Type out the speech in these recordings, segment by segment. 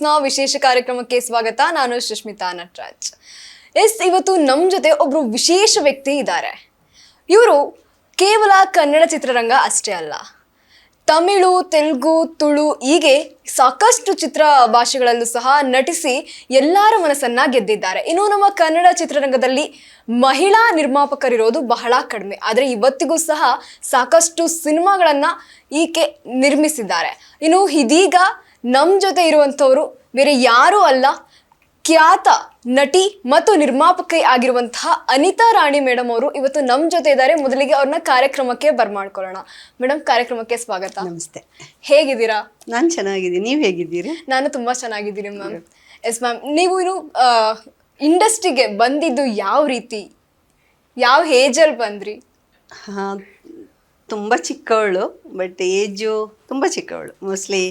ನಾವು ವಿಶೇಷ ಕಾರ್ಯಕ್ರಮಕ್ಕೆ ಸ್ವಾಗತ. ನಾನು ಸುಷ್ಮಿತಾ ನಟರಾಜ್. ಇವತ್ತು ನಮ್ಮ ಜೊತೆ ಒಬ್ರು ವಿಶೇಷ ವ್ಯಕ್ತಿ ಇದ್ದಾರೆ. ಇವರು ಕೇವಲ ಕನ್ನಡ ಚಿತ್ರರಂಗ ಅಷ್ಟೇ ಅಲ್ಲ, ತಮಿಳು, ತೆಲುಗು, ತುಳು ಹೀಗೆ ಸಾಕಷ್ಟು ಚಿತ್ರ ಭಾಷೆಗಳಲ್ಲೂ ಸಹ ನಟಿಸಿ ಎಲ್ಲರ ಮನಸ್ಸನ್ನ ಗೆದ್ದಿದ್ದಾರೆ. ಇನ್ನು ನಮ್ಮ ಕನ್ನಡ ಚಿತ್ರರಂಗದಲ್ಲಿ ಮಹಿಳಾ ನಿರ್ಮಾಪಕರಿರೋದು ಬಹಳ ಕಡಿಮೆ, ಆದರೆ ಇವತ್ತಿಗೂ ಸಹ ಸಾಕಷ್ಟು ಸಿನಿಮಾಗಳನ್ನ ಈಕೆ ನಿರ್ಮಿಸಿದ್ದಾರೆ. ಇನ್ನು ಇದೀಗ ನಮ್ಮ ಜೊತೆ ಇರುವಂಥವ್ರು ಬೇರೆ ಯಾರೂ ಅಲ್ಲ, ಖ್ಯಾತ ನಟಿ ಮತ್ತು ನಿರ್ಮಾಪಕಿ ಆಗಿರುವಂತಹ ಅನಿತಾ ರಾಣಿ ಮೇಡಮ್ ಅವರು ಇವತ್ತು ನಮ್ಮ ಜೊತೆ ಇದ್ದಾರೆ. ಮೊದಲಿಗೆ ಅವ್ರನ್ನ ಕಾರ್ಯಕ್ರಮಕ್ಕೆ ಬರ್ಮಾಡ್ಕೊಳ್ಳೋಣ. ಮೇಡಮ್, ಕಾರ್ಯಕ್ರಮಕ್ಕೆ ಸ್ವಾಗತ. ನಮಸ್ತೆ. ಹೇಗಿದ್ದೀರಾ? ನಾನು ಚೆನ್ನಾಗಿದ್ದೀನಿ, ನೀವು ಹೇಗಿದ್ದೀರಿ? ನಾನು ತುಂಬಾ ಚೆನ್ನಾಗಿದ್ದೀನಿ ಮ್ಯಾಮ್. ಎಸ್ ಮ್ಯಾಮ್, ನೀವು ಇಂಡಸ್ಟ್ರಿಗೆ ಬಂದಿದ್ದು ಯಾವ ರೀತಿ, ಯಾವ ಏಜಲ್ಲಿ ಬಂದ್ರಿ? ತುಂಬ ಚಿಕ್ಕವಳು, ಬಟ್ ಏಜು ತುಂಬ ಚಿಕ್ಕವಳು. ಮೋಸ್ಟ್ಲಿ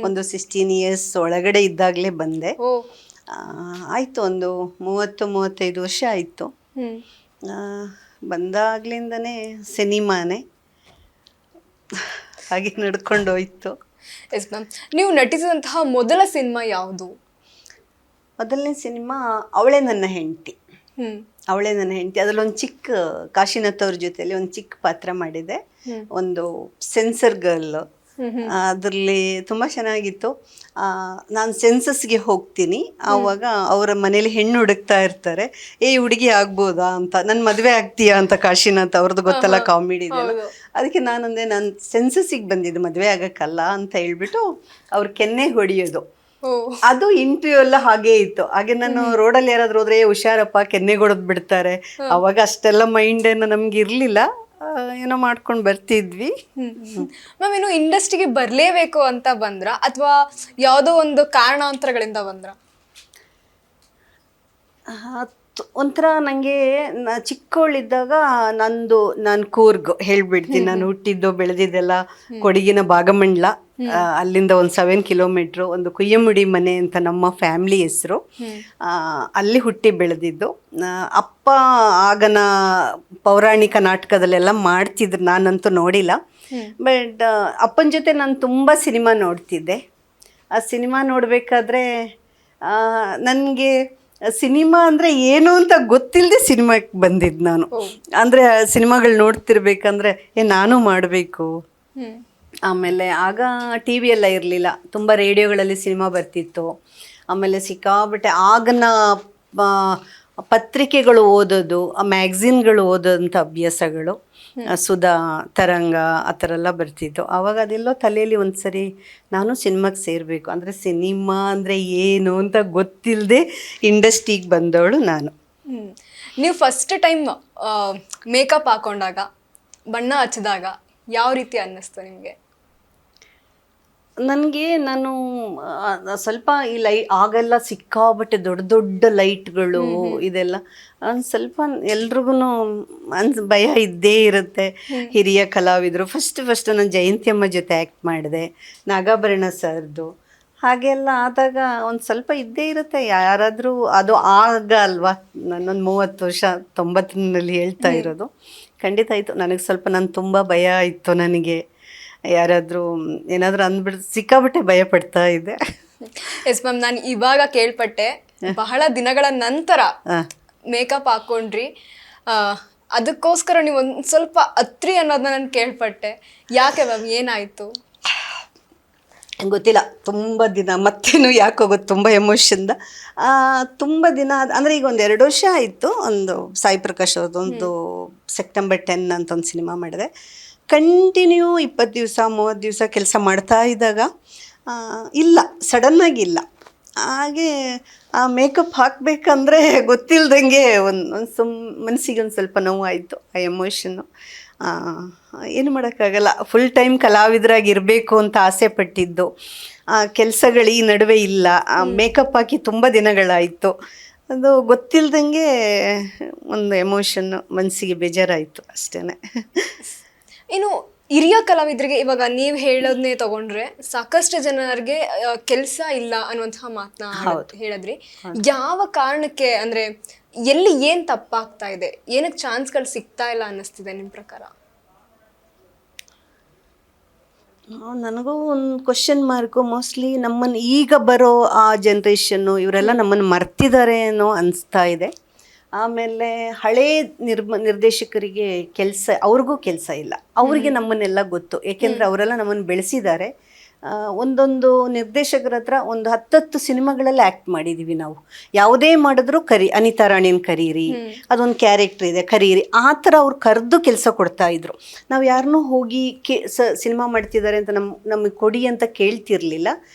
ಒಂದು 16 ಇಯರ್ಸ್ ಒಳಗಡೆ ಇದ್ದಾಗಲೇ ಬಂದೆ. ಆಯಿತು, ಒಂದು 30-35 ವರ್ಷ ಆಯಿತು. ಬಂದಾಗ್ಲಿಂದನೇ ಸಿನಿಮಾನೇ ಹಾಗೆ ನಡ್ಕೊಂಡು ಹೋಯ್ತು. ಎಸ್ ಮ್ಯಾಮ್, ನೀವು ನಟಿಸಿದಂತಹ ಮೊದಲ ಸಿನಿಮಾ ಯಾವುದು? ಮೊದಲನೇ ಸಿನಿಮಾ ಅವಳೇ ನನ್ನ ಹೆಂಡತಿ. ಅವಳೇ ನನ್ನ ಹೆಂಡತಿ, ಅದರಲ್ಲಿ ಒಂದು ಚಿಕ್ಕ ಕಾಶಿನಾಥ್ ಅವ್ರ ಜೊತೆಲಿ ಒಂದು ಚಿಕ್ಕ ಪಾತ್ರ ಮಾಡಿದೆ, ಒಂದು ಸೆನ್ಸರ್ ಗರ್ಲ್. ಅದರಲ್ಲಿ ತುಂಬ ಚೆನ್ನಾಗಿತ್ತು. ನಾನು ಸೆನ್ಸಸ್ಗೆ ಹೋಗ್ತೀನಿ, ಆವಾಗ ಅವರ ಮನೇಲಿ ಹೆಣ್ಣು ಹುಡುಕ್ತಾ ಇರ್ತಾರೆ. ಹುಡುಗಿ ಆಗ್ಬೋದಾ ಅಂತ, ನನ್ನ ಮದುವೆ ಆಗ್ತೀಯಾ ಅಂತ ಕಾಶಿನಾಥ್ ಅವ್ರದ್ದು ಗೊತ್ತಲ್ಲ, ಕಾಮಿಡಿ ಇದೆಲ್ಲ. ಅದಕ್ಕೆ ನಾನಂದೆ, ನಾನು ಸೆನ್ಸಸ್ಸಿಗೆ ಬಂದಿದ್ದು ಮದುವೆ ಆಗಕ್ಕಲ್ಲ ಅಂತ ಹೇಳ್ಬಿಟ್ಟು ಅವ್ರ ಕೆನ್ನೆ ಹೊಡೆಯೋದು. ಅದು ಇಂಟರ್ವ್ಯೂ ಎಲ್ಲ ಹಾಗೇ ಇತ್ತು. ಹಾಗೆ ನಾನು ರೋಡಲ್ಲಿ ಯಾರಾದ್ರೂ ಹೋದ್ರೆ ಹುಷಾರಪ್ಪ ಕೆನ್ನೆಗೊಡದ್ ಬಿಡ್ತಾರೆ. ಅವಾಗ ಅಷ್ಟೆಲ್ಲ ಮೈಂಡ್ ಏನು ನಮ್ಗೆ ಇರ್ಲಿಲ್ಲ, ಏನೋ ಮಾಡ್ಕೊಂಡು ಬರ್ತಿದ್ವಿ. ಮ್ಯಾಮ್, ಇನ್ನು ಇಂಡಸ್ಟ್ರಿಗೆ ಬರ್ಲೇಬೇಕು ಅಂತ ಬಂದ್ರ ಅಥವಾ ಯಾವುದೋ ಒಂದು ಕಾರಣಾಂತರಗಳಿಂದ ಬಂದ್ರ? ಒಂಥರ ನನಗೆ ಚಿಕ್ಕವಳಿದ್ದಾಗ ನಾನು ಕೂರ್ಗ್ ಹೇಳ್ಬಿಡ್ತೀನಿ. ನಾನು ಹುಟ್ಟಿದ್ದು ಬೆಳೆದಿದ್ದೆಲ್ಲ ಕೊಡಗಿನ ಭಾಗಮಂಡಲ, ಅಲ್ಲಿಂದ ಒಂದು 7 ಕಿಲೋಮೀಟ್ರು, ಒಂದು ಕುಯ್ಯಮುಡಿ ಮನೆ ಅಂತ ನಮ್ಮ ಫ್ಯಾಮ್ಲಿ ಹೆಸರು. ಅಲ್ಲಿ ಹುಟ್ಟಿ ಬೆಳೆದಿದ್ದು. ಅಪ್ಪ ಆಗನ ಪೌರಾಣಿಕ ನಾಟಕದಲ್ಲೆಲ್ಲ ಮಾಡ್ತಿದ್ರು, ನಾನಂತೂ ನೋಡಿಲ್ಲ. ಬಟ್ ಅಪ್ಪನ ಜೊತೆ ನಾನು ತುಂಬ ಸಿನಿಮಾ ನೋಡ್ತಿದ್ದೆ. ಆ ಸಿನಿಮಾ ನೋಡಬೇಕಾದ್ರೆ ನನಗೆ ಸಿನಿಮಾ ಅಂದರೆ ಏನು ಅಂತ ಗೊತ್ತಿಲ್ಲದೆ ಸಿನಿಮಾಕ್ಕೆ ಬಂದಿದ್ದು ನಾನು. ಅಂದರೆ ಸಿನಿಮಾಗಳು ನೋಡ್ತಿರ್ಬೇಕಂದ್ರೆ ನಾನು ಮಾಡಬೇಕು. ಆಮೇಲೆ ಆಗ ಟಿ ವಿ ಎಲ್ಲ ಇರಲಿಲ್ಲ, ತುಂಬ ರೇಡಿಯೋಗಳಲ್ಲಿ ಸಿನಿಮಾ ಬರ್ತಿತ್ತು. ಆಮೇಲೆ ಸಿಕ್ಕಾಬಟ್ಟೆ ಆಗನ ಪತ್ರಿಕೆಗಳು ಓದೋದು, ಮ್ಯಾಗ್ಝಿನ್ಗಳು ಓದೋಂಥ ಅಭ್ಯಾಸಗಳು, ಸುಧಾ, ತರಂಗ ಆ ಥರ ಎಲ್ಲ ಬರ್ತಿತ್ತು. ಆವಾಗ ಅದೆಲ್ಲೋ ತಲೆಯಲ್ಲಿ ಒಂದು ಸರಿ ನಾನು ಸಿನಿಮಾಗೆ ಸೇರಬೇಕು, ಅಂದರೆ ಸಿನಿಮಾ ಅಂದರೆ ಏನು ಅಂತ ಗೊತ್ತಿಲ್ಲದೆ ಇಂಡಸ್ಟ್ರಿಗೆ ಬಂದವಳು ನಾನು. ನೀವು ಫಸ್ಟ್ ಟೈಮ್ ಮೇಕಪ್ ಹಾಕೊಂಡಾಗ, ಬಣ್ಣ ಹಚ್ಚಿದಾಗ ಯಾವ ರೀತಿ ಅನ್ನಿಸ್ತು ನಿಮಗೆ? ನಾನು ಸ್ವಲ್ಪ ಆಗೆಲ್ಲ ಸಿಕ್ಕಾಬಟ್ಟೆ ದೊಡ್ಡ ದೊಡ್ಡ ಲೈಟ್ಗಳು ಇದೆಲ್ಲ ಸ್ವಲ್ಪ ಎಲ್ರಿಗೂ ಭಯ ಇದ್ದೇ ಇರುತ್ತೆ. ಹಿರಿಯ ಕಲಾವಿದರು ಫಸ್ಟ್ ನಾನು ಜಯಂತಿಯಮ್ಮ ಜೊತೆ ಆ್ಯಕ್ಟ್ ಮಾಡಿದೆ, ನಾಗಾಭರಣ ಸರ್ದು. ಹಾಗೆಲ್ಲ ಆದಾಗ ಒಂದು ಸ್ವಲ್ಪ ಇದ್ದೇ ಇರುತ್ತೆ. ಯಾರಾದರೂ ಅದು ಆಗ ಅಲ್ವಾ, ನಾನೊಂದು 30 ವರ್ಷ 90ರಲ್ಲಿ ಹೇಳ್ತಾ ಇರೋದು. ಖಂಡಿತ ಆಯಿತು, ನನಗೆ ಸ್ವಲ್ಪ ತುಂಬ ಭಯ ಇತ್ತು. ನನಗೆ ಯಾರಾದರೂ ಏನಾದರೂ ಅಂದ್ಬಿಟ್ಟು ಸಿಕ್ಕಾಬಿಟ್ಟೆ ಭಯ ಪಡ್ತಾ ಇದ್ದೆ. ಎಸ್ ಮ್ಯಾಮ್, ನಾನು ಇವಾಗ ಕೇಳ್ಪಟ್ಟೆ, ಬಹಳ ದಿನಗಳ ನಂತರ ಮೇಕಪ್ ಹಾಕೊಂಡ್ರಿ, ಅದಕ್ಕೋಸ್ಕರ ನೀವು ಒಂದು ಸ್ವಲ್ಪ ಅತ್ರಿ ಅನ್ನೋದನ್ನ ನಾನು ಕೇಳ್ಪಟ್ಟೆ. ಯಾಕೆ ಮ್ಯಾಮ್, ಏನಾಯಿತು? ಗೊತ್ತಿಲ್ಲ, ತುಂಬ ದಿನ ಮತ್ತೇನು ಯಾಕೋ ಗೊತ್ತು, ತುಂಬ ಎಮೋಷನ್ದ ತುಂಬ ದಿನ. ಅಂದರೆ ಈಗ ಒಂದು 2 ವರ್ಷ ಆಯಿತು. ಒಂದು ಸಾಯಿ ಪ್ರಕಾಶ್ ಅವ್ರದ್ದೊಂದು ಸೆಪ್ಟೆಂಬರ್ 10 ಅಂತ ಒಂದು ಸಿನಿಮಾ ಮಾಡಿದೆ. ಕಂಟಿನ್ಯೂ 20 ದಿವಸ 30 ದಿವಸ ಕೆಲಸ ಮಾಡ್ತಾ ಇದ್ದಾಗ ಇಲ್ಲ, ಸಡನ್ನಾಗಿ ಇಲ್ಲ. ಹಾಗೆ ಆ ಮೇಕಪ್ ಹಾಕಬೇಕಂದ್ರೆ ಗೊತ್ತಿಲ್ದಂಗೆ ಮನಸ್ಸಿಗೆ ಒಂದು ಸ್ವಲ್ಪ ನೋವಾಯಿತು. ಆ ಎಮೋಷನ್ನು ಏನು ಮಾಡೋಕ್ಕಾಗಲ್ಲ. ಫುಲ್ ಟೈಮ್ ಕಲಾವಿದರಾಗಿರಬೇಕು ಅಂತ ಆಸೆ ಪಟ್ಟಿದ್ದು, ಕೆಲಸಗಳು ಈ ನಡುವೆ ಇಲ್ಲ. ಮೇಕಪ್ ಹಾಕಿ ತುಂಬ ದಿನಗಳಾಯಿತು. ಅದು ಗೊತ್ತಿಲ್ದಂಗೆ ಒಂದು ಎಮೋಷನ್ನು, ಮನಸ್ಸಿಗೆ ಬೇಜಾರಾಯಿತು ಅಷ್ಟೇ. ಇನ್ನು ಹಿರಿಯ ಕಲಾವಿದರಿಗೆ ಇವಾಗ ನೀವು ಹೇಳೋದನ್ನೇ ತಗೊಂಡ್ರೆ ಸಾಕಷ್ಟು ಜನರಿಗೆ ಕೆಲಸ ಇಲ್ಲ ಅನ್ನುವಂತಹ ಮಾತನ್ನ ಹೇಳಿದ್ರಿ. ಯಾವ ಕಾರಣಕ್ಕೆ, ಅಂದ್ರೆ ಎಲ್ಲಿ ಏನ್ ತಪ್ಪಾಗ್ತಾ ಇದೆ, ಏನಕ್ಕೆ ಚಾನ್ಸ್ಗಳು ಸಿಗ್ತಾ ಇಲ್ಲ ಅನ್ನಿಸ್ತಿದೆ ನಿಮ್ಮ ಪ್ರಕಾರ? ನನಗೂ ಒಂದು ಕ್ವಶನ್ ಮಾರ್ಕು. ಮೋಸ್ಟ್ಲಿ ನಮ್ಮನ್ನು ಈಗ ಬರೋ ಆ ಜನ್ರೇಷನ್ನು ಇವರೆಲ್ಲ ನಮ್ಮನ್ನು ಮರ್ತಿದ್ದಾರೆ ಅನ್ನೋ ಅನಿಸ್ತಾ ಇದೆ. ಆಮೇಲೆ ಹಳೇ ನಿರ್ದೇಶಕರಿಗೆ ಕೆಲಸ, ಅವ್ರಿಗೂ ಕೆಲಸ ಇಲ್ಲ. ಅವರಿಗೆ ನಮ್ಮನ್ನೆಲ್ಲ ಗೊತ್ತು, ಏಕೆಂದರೆ ಅವರೆಲ್ಲ ನಮ್ಮನ್ನು ಬೆಳೆಸಿದ್ದಾರೆ. ಒಂದೊಂದು ನಿರ್ದೇಶಕರ ಹತ್ರ ಒಂದು 10 ಸಿನಿಮಾಗಳಲ್ಲಿ ಆ್ಯಕ್ಟ್ ಮಾಡಿದ್ದೀವಿ ನಾವು. ಯಾವುದೇ ಮಾಡಿದ್ರು ಅನಿತಾ ರಾಣಿನ ಕರೀರಿ, ಅದೊಂದು ಕ್ಯಾರೆಕ್ಟರ್ ಇದೆ ಕರೀರಿ, ಆ ಥರ ಅವ್ರು ಕರೆದು ಕೆಲಸ ಕೊಡ್ತಾಯಿದ್ರು. ನಾವು ಯಾರನ್ನೂ ಹೋಗಿ ಸಿನಿಮಾ ಮಾಡ್ತಿದ್ದಾರೆ ಅಂತ ನಮಗೆ ಕೊಡಿ ಅಂತ ಕೇಳ್ತಿರ್ಲಿಲ್ಲ,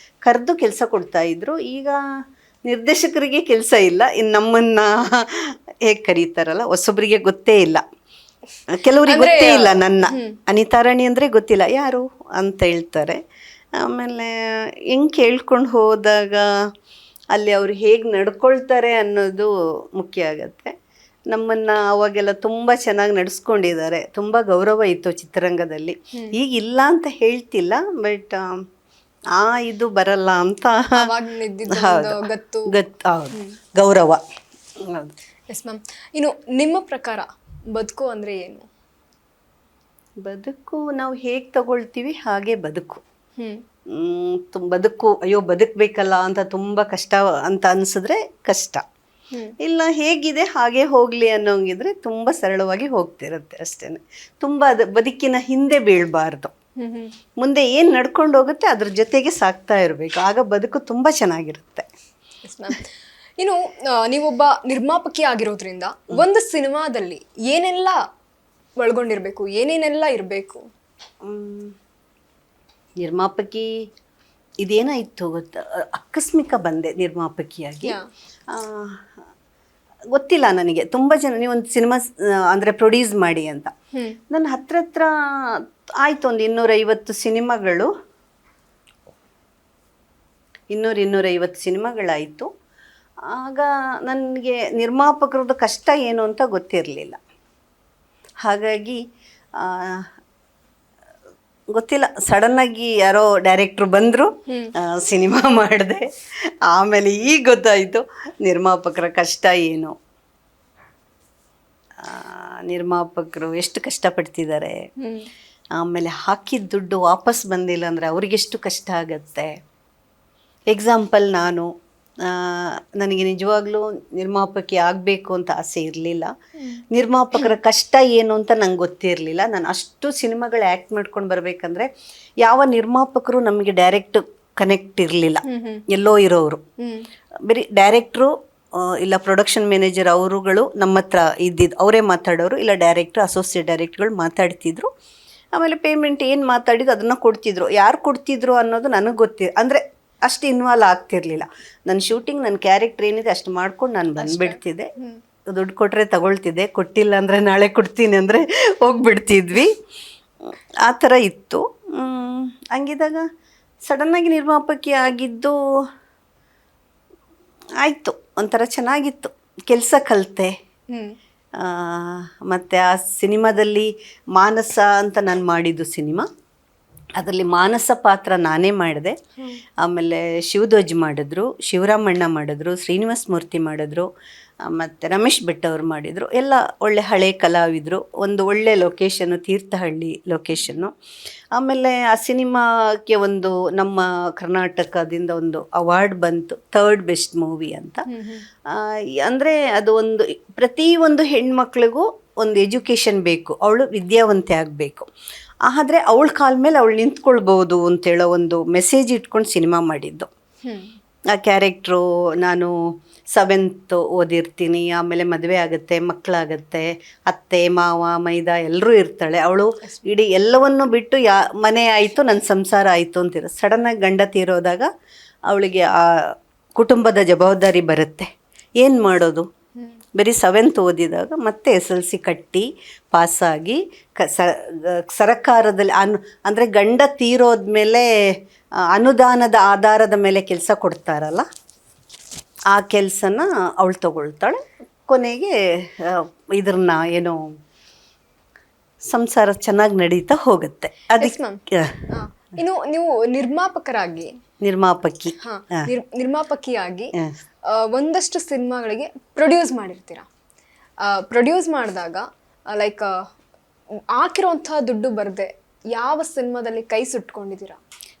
ಕರೆದು ಕೆಲಸ ಕೊಡ್ತಾಯಿದ್ರು. ಈಗ ನಿರ್ದೇಶಕರಿಗೆ ಕೆಲಸ ಇಲ್ಲ, ಇನ್ನು ನಮ್ಮನ್ನು ಹೇಗೆ ಕರೀತಾರಲ್ಲ, ಹೊಸೊಬ್ಬರಿಗೆ ಗೊತ್ತೇ ಇಲ್ಲ, ಕೆಲವರಿಗೆ ಗೊತ್ತೇ ಇಲ್ಲ. ನನ್ನ ಅನಿತಾ ರಾಣಿ ಅಂದರೆ ಗೊತ್ತಿಲ್ಲ ಯಾರು ಅಂತ ಹೇಳ್ತಾರೆ. ಆಮೇಲೆ ಹೆಂಗೆ ಕೇಳ್ಕೊಂಡು ಹೋದಾಗ ಅಲ್ಲಿ ಅವರು ಹೇಗೆ ನಡ್ಕೊಳ್ತಾರೆ ಅನ್ನೋದು ಮುಖ್ಯ ಆಗತ್ತೆ. ನಮ್ಮನ್ನು ಅವಾಗೆಲ್ಲ ತುಂಬ ಚೆನ್ನಾಗಿ ನಡೆಸ್ಕೊಂಡಿದ್ದಾರೆ, ತುಂಬ ಗೌರವ ಇತ್ತು ಚಿತ್ರರಂಗದಲ್ಲಿ. ಈಗ ಇಲ್ಲ ಅಂತ ಹೇಳ್ತಿಲ್ಲ, ಬಟ್ ಇದು ಬರಲ್ಲ ಅಂತ. ಗೊತ್ತು, ಗೌರವ. Yes ma'am. ಇನ್ನು ನಿಮ್ಮ ಪ್ರಕಾರ ಬದುಕು ಅಂದರೆ ಏನು? ಬದುಕು ನಾವು ಹೇಗೆ ತಗೊಳ್ತೀವಿ ಹಾಗೆ ಬದುಕು. ಬದುಕು ಅಯ್ಯೋ ಬದುಕಬೇಕಲ್ಲ ಅಂತ ತುಂಬ ಕಷ್ಟ ಅಂತ ಅನಿಸಿದ್ರೆ ಕಷ್ಟ, ಇಲ್ಲ ಹೇಗಿದೆ ಹಾಗೆ ಹೋಗಲಿ ಅನ್ನೋಂಗಿದ್ರೆ ತುಂಬ ಸರಳವಾಗಿ ಹೋಗ್ತಿರುತ್ತೆ ಅಷ್ಟೇ. ತುಂಬ ಬದುಕಿನ ಹಿಂದೆ ಬೀಳಬಾರ್ದು, ಮುಂದೆ ಏನು ನಡ್ಕೊಂಡು ಹೋಗುತ್ತೆ ಅದ್ರ ಜೊತೆಗೆ ಸಾಕ್ತಾ ಇರಬೇಕು, ಆಗ ಬದುಕು ತುಂಬ ಚೆನ್ನಾಗಿರುತ್ತೆ. ಇನ್ನು ನೀವೊಬ್ಬ ನಿರ್ಮಾಪಕಿ ಆಗಿರೋದ್ರಿಂದ ಒಂದು ಸಿನಿಮಾದಲ್ಲಿ ಏನೆಲ್ಲ ಒಳಗೊಂಡಿರ್ಬೇಕು, ಏನೇನೆಲ್ಲ ಇರಬೇಕು? ನಿರ್ಮಾಪಕಿ ಇದೇನಾಯಿತು ಗೊತ್ತಾ, ಆಕಸ್ಮಿಕ ಬಂದೆ ನಿರ್ಮಾಪಕಿಯಾಗಿ. ಗೊತ್ತಿಲ್ಲ ನನಗೆ, ತುಂಬ ಜನ ನೀವೊಂದು ಸಿನಿಮಾ ಅಂದರೆ ಪ್ರೊಡ್ಯೂಸ್ ಮಾಡಿ ಅಂತ. ನನ್ನ ಹತ್ರ ಆಯಿತು ಒಂದು 250 ಸಿನಿಮಾಗಳು, 250 ಸಿನಿಮಾಗಳಾಯಿತು. ಆಗ ನನಗೆ ನಿರ್ಮಾಪಕರದ್ದು ಕಷ್ಟ ಏನು ಅಂತ ಗೊತ್ತಿರಲಿಲ್ಲ. ಹಾಗಾಗಿ ಗೊತ್ತಿಲ್ಲ, ಸಡನ್ನಾಗಿ ಯಾರೋ ಡೈರೆಕ್ಟ್ರು ಬಂದರು, ಸಿನಿಮಾ ಮಾಡಿದೆ. ಆಮೇಲೆ ಈಗ ಗೊತ್ತಾಯಿತು ನಿರ್ಮಾಪಕರ ಕಷ್ಟ ಏನು, ನಿರ್ಮಾಪಕರು ಎಷ್ಟು ಕಷ್ಟಪಡ್ತಿದ್ದಾರೆ. ಆಮೇಲೆ ಹಾಕಿದ ದುಡ್ಡು ವಾಪಸ್ ಬಂದಿಲ್ಲ ಅಂದರೆ ಅವ್ರಿಗೆಷ್ಟು ಕಷ್ಟ ಆಗತ್ತೆ. ಎಕ್ಸಾಂಪಲ್ ನನಗೆ ನಿಜವಾಗ್ಲೂ ನಿರ್ಮಾಪಕಿ ಆಗಬೇಕು ಅಂತ ಆಸೆ ಇರಲಿಲ್ಲ. ನಿರ್ಮಾಪಕರ ಕಷ್ಟ ಏನು ಅಂತ ನಂಗೆ ಗೊತ್ತಿರಲಿಲ್ಲ. ನಾನು ಅಷ್ಟು ಸಿನಿಮಾಗಳು ಆ್ಯಕ್ಟ್ ಮಾಡ್ಕೊಂಡು ಬರಬೇಕಂದ್ರೆ ಯಾವ ನಿರ್ಮಾಪಕರು ನಮಗೆ ಡೈರೆಕ್ಟ್ ಕನೆಕ್ಟ್ ಇರಲಿಲ್ಲ, ಎಲ್ಲೋ ಇರೋರು. ಬರೀ ಡೈರೆಕ್ಟ್ರು ಇಲ್ಲ ಪ್ರೊಡಕ್ಷನ್ ಮ್ಯಾನೇಜರ್ ಅವರುಗಳು ನಮ್ಮ ಹತ್ರ ಇದ್ದಿದ್ದು, ಅವರೇ ಮಾತಾಡೋರು, ಇಲ್ಲ ಡೈರೆಕ್ಟ್ರು ಅಸೋಸಿಯೇಟ್ ಡೈರೆಕ್ಟ್ರುಗಳು ಮಾತಾಡ್ತಿದ್ರು. ಆಮೇಲೆ ಪೇಮೆಂಟ್ ಏನು ಮಾತಾಡಿದ್ದು ಅದನ್ನು ಕೊಡ್ತಿದ್ರು. ಯಾರು ಕೊಡ್ತಿದ್ರು ಅನ್ನೋದು ನನಗೆ ಅಂದರೆ ಅಷ್ಟು ಇನ್ವಾಲ್ವ್ ಆಗ್ತಿರ್ಲಿಲ್ಲ. ನನ್ನ ಶೂಟಿಂಗ್, ನನ್ನ ಕ್ಯಾರೆಕ್ಟರ್ ಏನಿದೆ ಅಷ್ಟು ಮಾಡ್ಕೊಂಡು ನಾನು ಬಂದುಬಿಡ್ತಿದ್ದೆ. ದುಡ್ಡು ಕೊಟ್ಟರೆ ತಗೊಳ್ತಿದ್ದೆ, ಕೊಟ್ಟಿಲ್ಲ ಅಂದರೆ ನಾಳೆ ಕೊಡ್ತೀನಿ ಅಂದರೆ ಹೋಗ್ಬಿಡ್ತಿದ್ವಿ. ಆ ಥರ ಇತ್ತು. ಹಂಗಿದಾಗ ಸಡನ್ನಾಗಿ ನಿರ್ಮಾಪಕಿ ಆಗಿದ್ದು ಆಯಿತು, ಒಂಥರ ಚೆನ್ನಾಗಿತ್ತು. ಕೆಲಸ ಕಲಿತೆ. ಮತ್ತು ಆ ಸಿನಿಮಾದಲ್ಲಿ ಮಾನಸ ಅಂತ ನಾನು ಮಾಡಿದ್ದು ಸಿನಿಮಾ, ಅದರಲ್ಲಿ ಮಾನಸ ಪಾತ್ರ ನಾನೇ ಮಾಡಿದೆ. ಆಮೇಲೆ ಶಿವಧ್ವಜ್ ಮಾಡಿದ್ರು, ಶಿವರಾಮಣ್ಣ ಮಾಡಿದ್ರು, ಶ್ರೀನಿವಾಸ ಮೂರ್ತಿ ಮಾಡಿದ್ರು, ಮತ್ತು ರಮೇಶ್ ಭಟ್ ಅವರು ಮಾಡಿದರು. ಎಲ್ಲ ಒಳ್ಳೆ ಹಳೆ ಕಲಾವಿದರು. ಒಂದು ಒಳ್ಳೆ ಲೊಕೇಶನ್ನು, ತೀರ್ಥಹಳ್ಳಿ ಲೊಕೇಶನ್ನು. ಆಮೇಲೆ ಆ ಸಿನಿಮಾಕ್ಕೆ ಒಂದು ನಮ್ಮ ಕರ್ನಾಟಕದಿಂದ ಒಂದು ಅವಾರ್ಡ್ ಬಂತು, 3rd ಬೆಸ್ಟ್ ಮೂವಿ ಅಂತ. ಅಂದರೆ ಅದು ಪ್ರತಿಯೊಂದು ಹೆಣ್ಮಕ್ಳಿಗೂ ಒಂದು ಎಜುಕೇಷನ್ ಬೇಕು, ಅವಳು ವಿದ್ಯಾವಂತೆ ಆಗಬೇಕು, ಆದರೆ ಅವಳ ಕಾಲ ಮೇಲೆ ಅವಳು ನಿಂತ್ಕೊಳ್ಬೋದು ಅಂತೇಳೋ ಒಂದು ಮೆಸೇಜ್ ಇಟ್ಕೊಂಡು ಸಿನಿಮಾ ಮಾಡಿದ್ದು. ಆ ಕ್ಯಾರೆಕ್ಟ್ರು, ನಾನು 7th ಓದಿರ್ತೀನಿ, ಆಮೇಲೆ ಮದುವೆ ಆಗುತ್ತೆ, ಮಕ್ಕಳಾಗತ್ತೆ, ಅತ್ತೆ ಮಾವ ಮೈದ ಎಲ್ಲರೂ ಇರ್ತಾಳೆ. ಅವಳು ಇಡೀ ಎಲ್ಲವನ್ನು ಬಿಟ್ಟು ಮನೆ ಆಯಿತು, ನನ್ನ ಸಂಸಾರ ಆಯಿತು ಅಂತಿರೋ ಸಡನ್ನಾಗಿ ಗಂಡ ತೀರೋದಾಗ ಅವಳಿಗೆ ಆ ಕುಟುಂಬದ ಜವಾಬ್ದಾರಿ ಬರುತ್ತೆ. ಏನು ಮಾಡೋದು? ಬರೀ 7th ಓದಿದಾಗ ಮತ್ತೆ SLC ಕಟ್ಟಿ ಪಾಸಾಗಿ ಸರಕಾರದಲ್ಲಿ ಅಂದರೆ ಗಂಡ ತೀರೋದ್ಮೇಲೆ ಅನುದಾನದ ಆಧಾರದ ಮೇಲೆ ಕೆಲಸ ಕೊಡ್ತಾರಲ್ಲ, ಆ ಕೆಲಸನ ಅವಳು ತಗೊಳ್ತಾಳೆ. ಕೊನೆಗೆ ಏನೋ ಸಂಸಾರ ಚೆನ್ನಾಗಿ ನಡೀತಾ ಹೋಗುತ್ತೆ. ಅದಕ್ಕೆ ಇನ್ನು ನೀವು ನಿರ್ಮಾಪಕಿಯಾಗಿ ಒಂದಷ್ಟು ಸಿನಿಮಾಗಳಿಗೆ ಪ್ರೊಡ್ಯೂಸ್ ಮಾಡಿರ್ತೀರಾ. ಪ್ರೊಡ್ಯೂಸ್ ಮಾಡಿದಾಗ ಲೈಕ್ ಹಾಕಿರೋಂಥ ದುಡ್ಡು ಬರದೆ ಯಾವ ಸಿನಿಮಾದಲ್ಲಿ ಕೈ ಸುಟ್ಕೊಂಡಿದ್ದೀರಾ?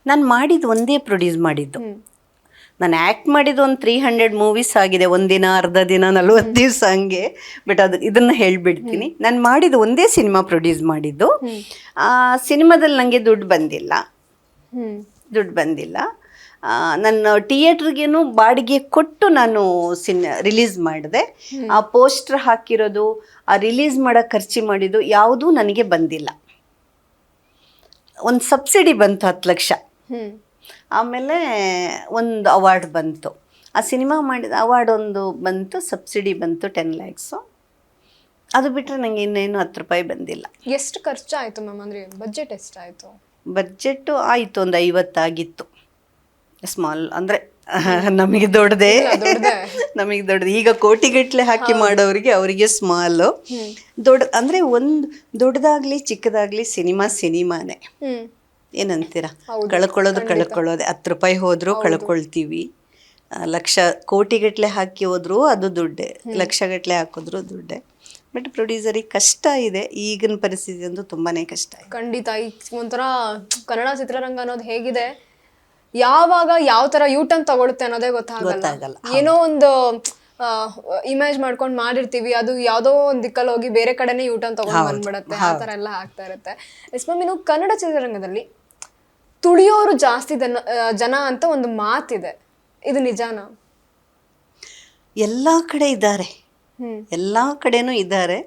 ನಾನು ಮಾಡಿದ್ದು ಒಂದೇ ಪ್ರೊಡ್ಯೂಸ್ ಮಾಡಿದ್ದು. ನಾನು ಆ್ಯಕ್ಟ್ ಮಾಡಿದ್ದು ಒಂದು 300 ಮೂವೀಸ್ ಆಗಿದೆ, ಒಂದಿನ, ಅರ್ಧ ದಿನ, 40 ದಿವಸ ಹಂಗೆ. ಬಟ್ ಇದನ್ನು ಹೇಳಿಬಿಡ್ತೀನಿ, ನಾನು ಮಾಡಿದ್ದು ಒಂದೇ ಸಿನಿಮಾ ಪ್ರೊಡ್ಯೂಸ್ ಮಾಡಿದ್ದು. ಆ ಸಿನಿಮಾದಲ್ಲಿ ನನಗೆ ದುಡ್ಡು ಬಂದಿಲ್ಲ. ನನ್ನ ಥಿಯೇಟ್ರಿಗೇನು ಬಾಡಿಗೆ ಕೊಟ್ಟು ನಾನು ರಿಲೀಸ್ ಮಾಡಿದೆ. ಆ ಪೋಸ್ಟರ್ ಹಾಕಿರೋದು, ಆ ರಿಲೀಸ್ ಮಾಡೋ ಖರ್ಚು ಮಾಡಿದ್ದು ಯಾವುದೂ ನನಗೆ ಬಂದಿಲ್ಲ. ಒಂದು ಸಬ್ಸಿಡಿ ಬಂತು 10 ಲಕ್ಷ. ಆಮೇಲೆ ಒಂದು ಅವಾರ್ಡ್ ಬಂತು. ಆ ಸಿನಿಮಾ ಮಾಡಿದ ಅವಾರ್ಡ್ ಒಂದು ಬಂತು, ಸಬ್ಸಿಡಿ ಬಂತು 10 ಲ್ಯಾಕ್ಸು. ಅದು ಬಿಟ್ಟರೆ ನನಗೆ ಇನ್ನೇನು 10 ರೂಪಾಯಿ ಬಂದಿಲ್ಲ. ಎಷ್ಟು ಖರ್ಚಾಯಿತು ಮ್ಯಾಮ್? ಅಂದರೆ ಬಜೆಟ್ ಎಷ್ಟಾಯಿತು? ಬಜೆಟ್ಟು ಆಯಿತು, ಒಂದು 50 ಆಗಿತ್ತು. ಸ್ಮಾಲ್ ಅಂದರೆ ನಮಗೆ ದೊಡ್ಡದೇ. ಈಗ ಕೋಟಿಗಟ್ಟಲೆ ಹಾಕಿ ಮಾಡೋರಿಗೆ ಅವರಿಗೆ ಸ್ಮಾಲು. ಅಂದರೆ ಒಂದು ದೊಡ್ಡದಾಗಲಿ ಚಿಕ್ಕದಾಗಲಿ ಸಿನಿಮಾನೇ. ಏನಂತೀರ? ಕಳ್ಕೊಳ್ಳೋದೆ. 10 ರೂಪಾಯಿ ಹೋದರೂ ಕಳ್ಕೊಳ್ತೀವಿ. ಕೋಟಿಗಟ್ಟಲೆ ಹಾಕಿ ಹೋದ್ರು ಅದು ದುಡ್ಡೇ, ಲಕ್ಷಗಟ್ಟಲೆ ಹಾಕಿದ್ರು ದುಡ್ಡೇ. ಬಟ್ ಪ್ರೊಡ್ಯೂಸರಿಗೆ ಕಷ್ಟ ಇದೆ, ಈಗಿನ ಪರಿಸ್ಥಿತಿ ಅಂತೂ ತುಂಬಾನೇ ಕಷ್ಟ ಇದೆ. ಖಂಡಿತ. ಈಗ ಒಂಥರ ಕನ್ನಡ ಚಿತ್ರರಂಗ ಅನ್ನೋದು ಹೇಗಿದೆ, ಯಾವಾಗ ಯಾವ ತರ ಯೂಟರ್ನ್ ತಗೊಳುತ್ತೆ ಅನ್ನೋದೇ ಗೊತ್ತಾಗಲ್ಲ. ಏನೋ ಒಂದು ಇಮೇಜ್ ಮಾಡ್ಕೊಂಡು ಮಾಡಿರ್ತೀವಿ, ಅದು ಯಾವುದೋ ಒಂದು ದಿಕ್ಕಲ್ಲಿ ಹೋಗಿ ಬೇರೆ ಕಡೆನೇ ಯೂಟರ್ನ್ ತಗೊಂಡು ಬಂದ್ಬಿಡತ್ತೆ. ಆ ಥರ ಎಲ್ಲ ಆಗ್ತಾ ಇರುತ್ತೆ. ಇನ್ನು ಕನ್ನಡ ಚಿತ್ರರಂಗದಲ್ಲಿ ತುಳಿಯೋರು ಜಾಸ್ತಿ ಜನ ಅಂತ ಒಂದು ಮಾತಿದೆ, ಇದು ನಿಜಾನಾ? ಎಲ್ಲ ಕಡೆ ಇದ್ದಾರೆ, ಎಲ್ಲ ಕಡೆನೂ ಇದ್ದಾರೆ.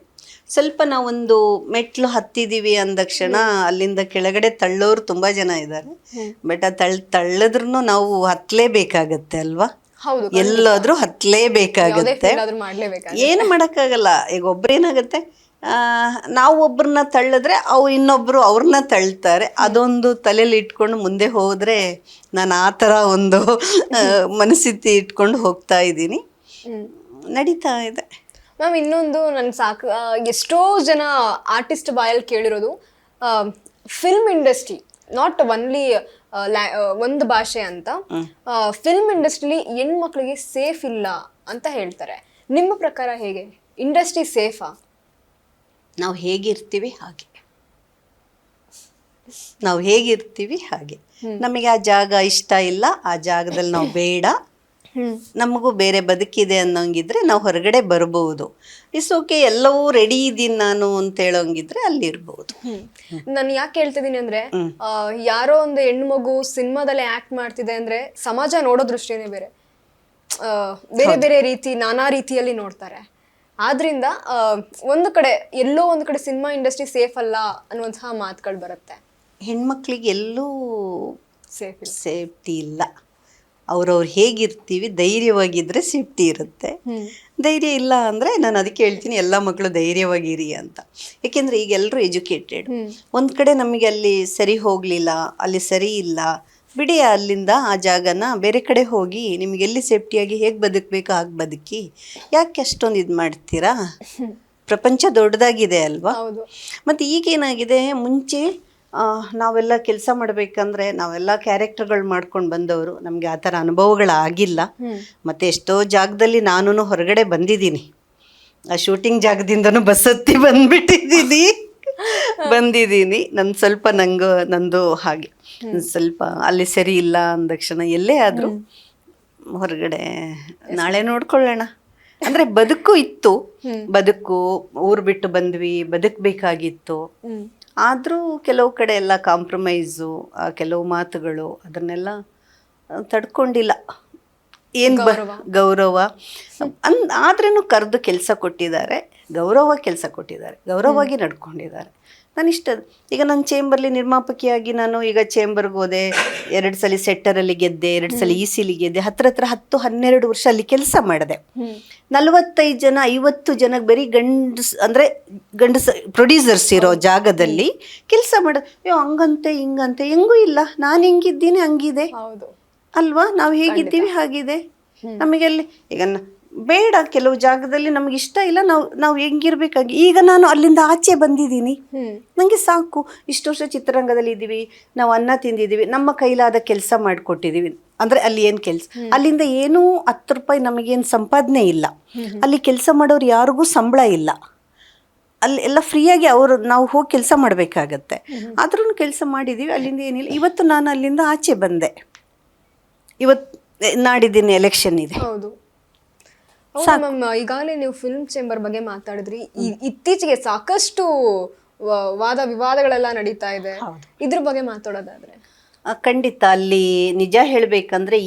ಸ್ವಲ್ಪ ನಾವೊಂದು ಮೆಟ್ಲು ಹತ್ತಿದೀವಿ ಅಂದಕ್ಷಣ ಅಲ್ಲಿಂದ ಕೆಳಗಡೆ ತಳ್ಳೋರು ತುಂಬಾ ಜನ ಇದ್ದಾರೆ. ಬಟ್ ಆ ತಳ್ಳದ್ರೂ ನಾವು ಹತ್ತಲೇಬೇಕಾಗತ್ತೆ ಅಲ್ವಾ? ಎಲ್ಲಾದ್ರೂ ಹತ್ತಲೇಬೇಕಾಗತ್ತೆ, ಏನು ಮಾಡೋಕ್ಕಾಗಲ್ಲ. ಈಗ ಒಬ್ರೇನಾಗತ್ತೆ, ನಾವು ಒಬ್ಬರನ್ನ ತಳ್ಳಿದ್ರೆ ಇನ್ನೊಬ್ರು ಅವ್ರನ್ನ ತಳ್ತಾರೆ. ಅದೊಂದು ತಲೆಯಲ್ಲಿ ಇಟ್ಕೊಂಡು ಮುಂದೆ ಹೋದ್ರೆ ನಾನು ಆ ಥರ ಒಂದು ಮನಸ್ಥಿತಿ ಇಟ್ಕೊಂಡು ಹೋಗ್ತಾ ಇದ್ದೀನಿ, ನಡೀತಾ ಇದೆ. ಮ್ಯಾಮ್, ಇನ್ನೊಂದು ಎಷ್ಟೋ ಜನ ಆರ್ಟಿಸ್ಟ್ ಬಾಯಲ್ಲಿ ಕೇಳಿರೋದು, ಫಿಲ್ಮ್ ಇಂಡಸ್ಟ್ರಿ ನಾಟ್ ಒನ್ಲಿ ಒಂದು ಭಾಷೆ ಅಂತ, ಫಿಲ್ಮ್ ಇಂಡಸ್ಟ್ರಿಲಿ ಹೆಣ್ಮಕ್ಳಿಗೆ ಸೇಫ್ ಇಲ್ಲ ಅಂತ ಹೇಳ್ತಾರೆ. ನಿಮ್ಮ ಪ್ರಕಾರ ಹೇಗೆ? ಇಂಡಸ್ಟ್ರಿ ಸೇಫಾ? ನಾವು ಹೇಗಿರ್ತೀವಿ ಹಾಗೆ. ನಮಗೆ ಆ ಜಾಗ ಇಷ್ಟ ಇಲ್ಲ, ಆ ಜಾಗದಲ್ಲಿ ನಾವು ಬೇಡ, ನಮಗೂ ಬೇರೆ ಬದುಕಿದೆ ಅನ್ನೋಂಗಿದ್ರೆ ನಾವು ಹೊರಗಡೆ ಬರ್ಬೋದು. ಓಕೆ, ಎಲ್ಲವೂ ರೆಡಿ ಇದ್ದೀನಿ ನಾನು ಅಂತ ಹೇಳೋಂಗಿದ್ರೆ ಅಲ್ಲಿರ್ಬೋದು. ನಾನು ಯಾಕೆ ಹೇಳ್ತಿದ್ದೀನಿ ಅಂದ್ರೆ, ಯಾರೋ ಒಂದು ಹೆಣ್ಣು ಮಗು ಸಿನಿಮಾದಲ್ಲಿ ಆಕ್ಟ್ ಮಾಡ್ತಿದೆ ಅಂದ್ರೆ ಸಮಾಜ ನೋಡೋ ದೃಷ್ಟಿನೇ ಬೇರೆ ಬೇರೆ ರೀತಿ, ನಾನಾ ರೀತಿಯಲ್ಲಿ ನೋಡ್ತಾರೆ. ಆದ್ರಿಂದ ಎಲ್ಲೋ ಒಂದು ಕಡೆ ಸಿನಿಮಾ ಇಂಡಸ್ಟ್ರಿ ಸೇಫ್ ಅಲ್ಲ ಅನ್ನುವಂತಹ ಮಾತುಗಳು ಬರುತ್ತೆ. ಹೆಣ್ಮಕ್ಳಿಗೆ ಎಲ್ಲೂ ಸೇಫ್ಟಿ ಇಲ್ಲ. ಅವ್ರವ್ರು ಹೇಗಿರ್ತೀವಿ, ಧೈರ್ಯವಾಗಿದ್ದರೆ ಸೇಫ್ಟಿ ಇರುತ್ತೆ. ಧೈರ್ಯ ಇಲ್ಲ ಅಂದರೆ ನಾನು ಅದಕ್ಕೆ ಹೇಳ್ತೀನಿ, ಎಲ್ಲ ಮಕ್ಕಳು ಧೈರ್ಯವಾಗಿರಿ ಅಂತ. ಏಕೆಂದರೆ ಈಗ ಎಲ್ಲರೂ ಎಜುಕೇಟೆಡ್. ಒಂದು ಕಡೆ ನಮಗೆ ಅಲ್ಲಿ ಸರಿ ಹೋಗಲಿಲ್ಲ, ಅಲ್ಲಿ ಸರಿ ಇಲ್ಲ, ಬಿಡಿ ಅಲ್ಲಿಂದ ಆ ಜಾಗನ ಬೇರೆ ಕಡೆ ಹೋಗಿ ನಿಮಗೆಲ್ಲಿ ಸೇಫ್ಟಿಯಾಗಿ ಹೇಗೆ ಬದುಕಬೇಕು ಹಾಗೆ ಬದುಕಿ. ಯಾಕೆ ಅಷ್ಟೊಂದು ಇದು ಮಾಡ್ತೀರಾ? ಪ್ರಪಂಚ ದೊಡ್ಡದಾಗಿದೆ ಅಲ್ವಾ? ಮತ್ತು ಈಗೇನಾಗಿದೆ, ಮುಂಚೆ ನಾವೆಲ್ಲ ಕೆಲಸ ಮಾಡಬೇಕಂದ್ರೆ ನಾವೆಲ್ಲ ಕ್ಯಾರೆಕ್ಟರ್ಗಳು ಮಾಡ್ಕೊಂಡು ಬಂದವರು, ನಮಗೆ ಆ ಥರ ಅನುಭವಗಳಾಗಿಲ್ಲ. ಮತ್ತು ಎಷ್ಟೋ ಜಾಗದಲ್ಲಿ ನಾನು ಹೊರಗಡೆ ಬಂದಿದ್ದೀನಿ, ಆ ಶೂಟಿಂಗ್ ಜಾಗದಿಂದನೂ ಬಸ್ ಹತ್ತಿ ಬಂದಿದ್ದೀನಿ. ನಂದು ಹಾಗೆ ಸ್ವಲ್ಪ ಅಲ್ಲಿ ಸರಿ ಇಲ್ಲ ಅಂದಕ್ಷಣ ಎಲ್ಲೇ ಆದರೂ ಹೊರಗಡೆ ನಾಳೆ ನೋಡ್ಕೊಳ್ಳೋಣ ಅಂದರೆ ಬದುಕು ಇತ್ತು. ಊರು ಬಿಟ್ಟು ಬಂದ್ವಿ, ಬದುಕಬೇಕಾಗಿತ್ತು. ಆದರೂ ಕೆಲವು ಕಡೆ ಎಲ್ಲ ಕಾಂಪ್ರಮೈಸು, ಕೆಲವು ಮಾತುಗಳು ಅದನ್ನೆಲ್ಲ ತಡ್ಕೊಂಡಿಲ್ಲ. ಏನು ಗೌರವ ಆದ್ರೂ ಕರೆದು ಕೆಲಸ ಕೊಟ್ಟಿದ್ದಾರೆ, ಗೌರವವಾಗಿ ನಡ್ಕೊಂಡಿದ್ದಾರೆ. ಈಗ ನನ್ನ ಚೇಂಬರ್ಲಿ ನಿರ್ಮಾಪಕಿಯಾಗಿ ನಾನು ಈಗ ಚೇಂಬರ್ಗೆ ಹೋದೆ, 2 ಸಲ ಸೆಟ್ಟರಲ್ಲಿ ಗೆದ್ದೆ, 2 ಸಲ ECಲಿ ಗೆದ್ದೆ, ಹತ್ರ 10-12 ವರ್ಷ ಅಲ್ಲಿ ಕೆಲಸ ಮಾಡಿದೆ. 45 ಜನ 50 ಜನ ಬರೀ ಗಂಡಸ ಪ್ರೊಡ್ಯೂಸರ್ಸ್ ಇರೋ ಜಾಗದಲ್ಲಿ ಕೆಲಸ ಹಂಗಂತೆ ಹಿಂಗಂತೆ, ಹೆಂಗೂ ಇಲ್ಲ, ನಾನು ಹೆಂಗಿದ್ದೀನಿ ಹಂಗಿದೆ ಅಲ್ವಾ? ನಾವು ಹೇಗಿದ್ದೀವಿ ಹಾಗಿದೆ. ನಮಗೆ ಅಲ್ಲಿ ಈಗ ಬೇಡ, ಕೆಲವು ಜಾಗದಲ್ಲಿ ನಮ್ಗೆ ಇಷ್ಟ ಇಲ್ಲ, ನಾವು ಹೆಂಗಿರ್ಬೇಕಾಗಿ. ಈಗ ನಾನು ಅಲ್ಲಿಂದ ಆಚೆ ಬಂದಿದ್ದೀನಿ, ನನಗೆ ಸಾಕು. ಇಷ್ಟು ವರ್ಷ ಚಿತ್ರರಂಗದಲ್ಲಿ ಇದ್ದೀವಿ, ನಾವು ಅನ್ನ ತಿಂದಿದ್ದೀವಿ, ನಮ್ಮ ಕೈಲಾದ ಕೆಲಸ ಮಾಡಿಕೊಟ್ಟಿದ್ದೀವಿ. ಅಂದರೆ ಅಲ್ಲಿ ಏನು ಕೆಲಸ, ಅಲ್ಲಿಂದ ಏನೂ 10 ರೂಪಾಯಿ ನಮಗೇನು ಸಂಪಾದನೆ ಇಲ್ಲ. ಅಲ್ಲಿ ಕೆಲಸ ಮಾಡೋರು ಯಾರಿಗೂ ಸಂಬಳ ಇಲ್ಲ ಅಲ್ಲಿ ಎಲ್ಲ ಫ್ರೀಯಾಗಿ ಅವರು ನಾವು ಹೋಗಿ ಕೆಲಸ ಮಾಡಬೇಕಾಗತ್ತೆ. ಆದ್ರೂ ಕೆಲಸ ಮಾಡಿದ್ದೀವಿ, ಅಲ್ಲಿಂದ ಏನಿಲ್ಲ. ಇವತ್ತು ನಾನು ಅಲ್ಲಿಂದ ಆಚೆ ಬಂದೆ, ನಾಡಿದ್ದೀನಿ ಎಲೆಕ್ಷನ್ ಇದೆ. ಹೌದು ಮ್ಯಾಮ್, ಈಗಾಗಲೇ ನೀವು ಫಿಲ್ಮ್ ಚೇಂಬರ್ ಬಗ್ಗೆ ಮಾತಾಡಿದ್ರಿ. ಇತ್ತೀಚೆಗೆ ಸಾಕಷ್ಟು ವಾದ ವಿವಾದಗಳೆಲ್ಲ ನಡೀತಾ ಇದೆ, ಇದ್ರ ಬಗ್ಗೆ ಮಾತಾಡೋದಾದ್ರೆ? ಖಂಡಿತ. ಅಲ್ಲಿ ನಿಜ ಹೇಳಬೇಕಂದ್ರೆ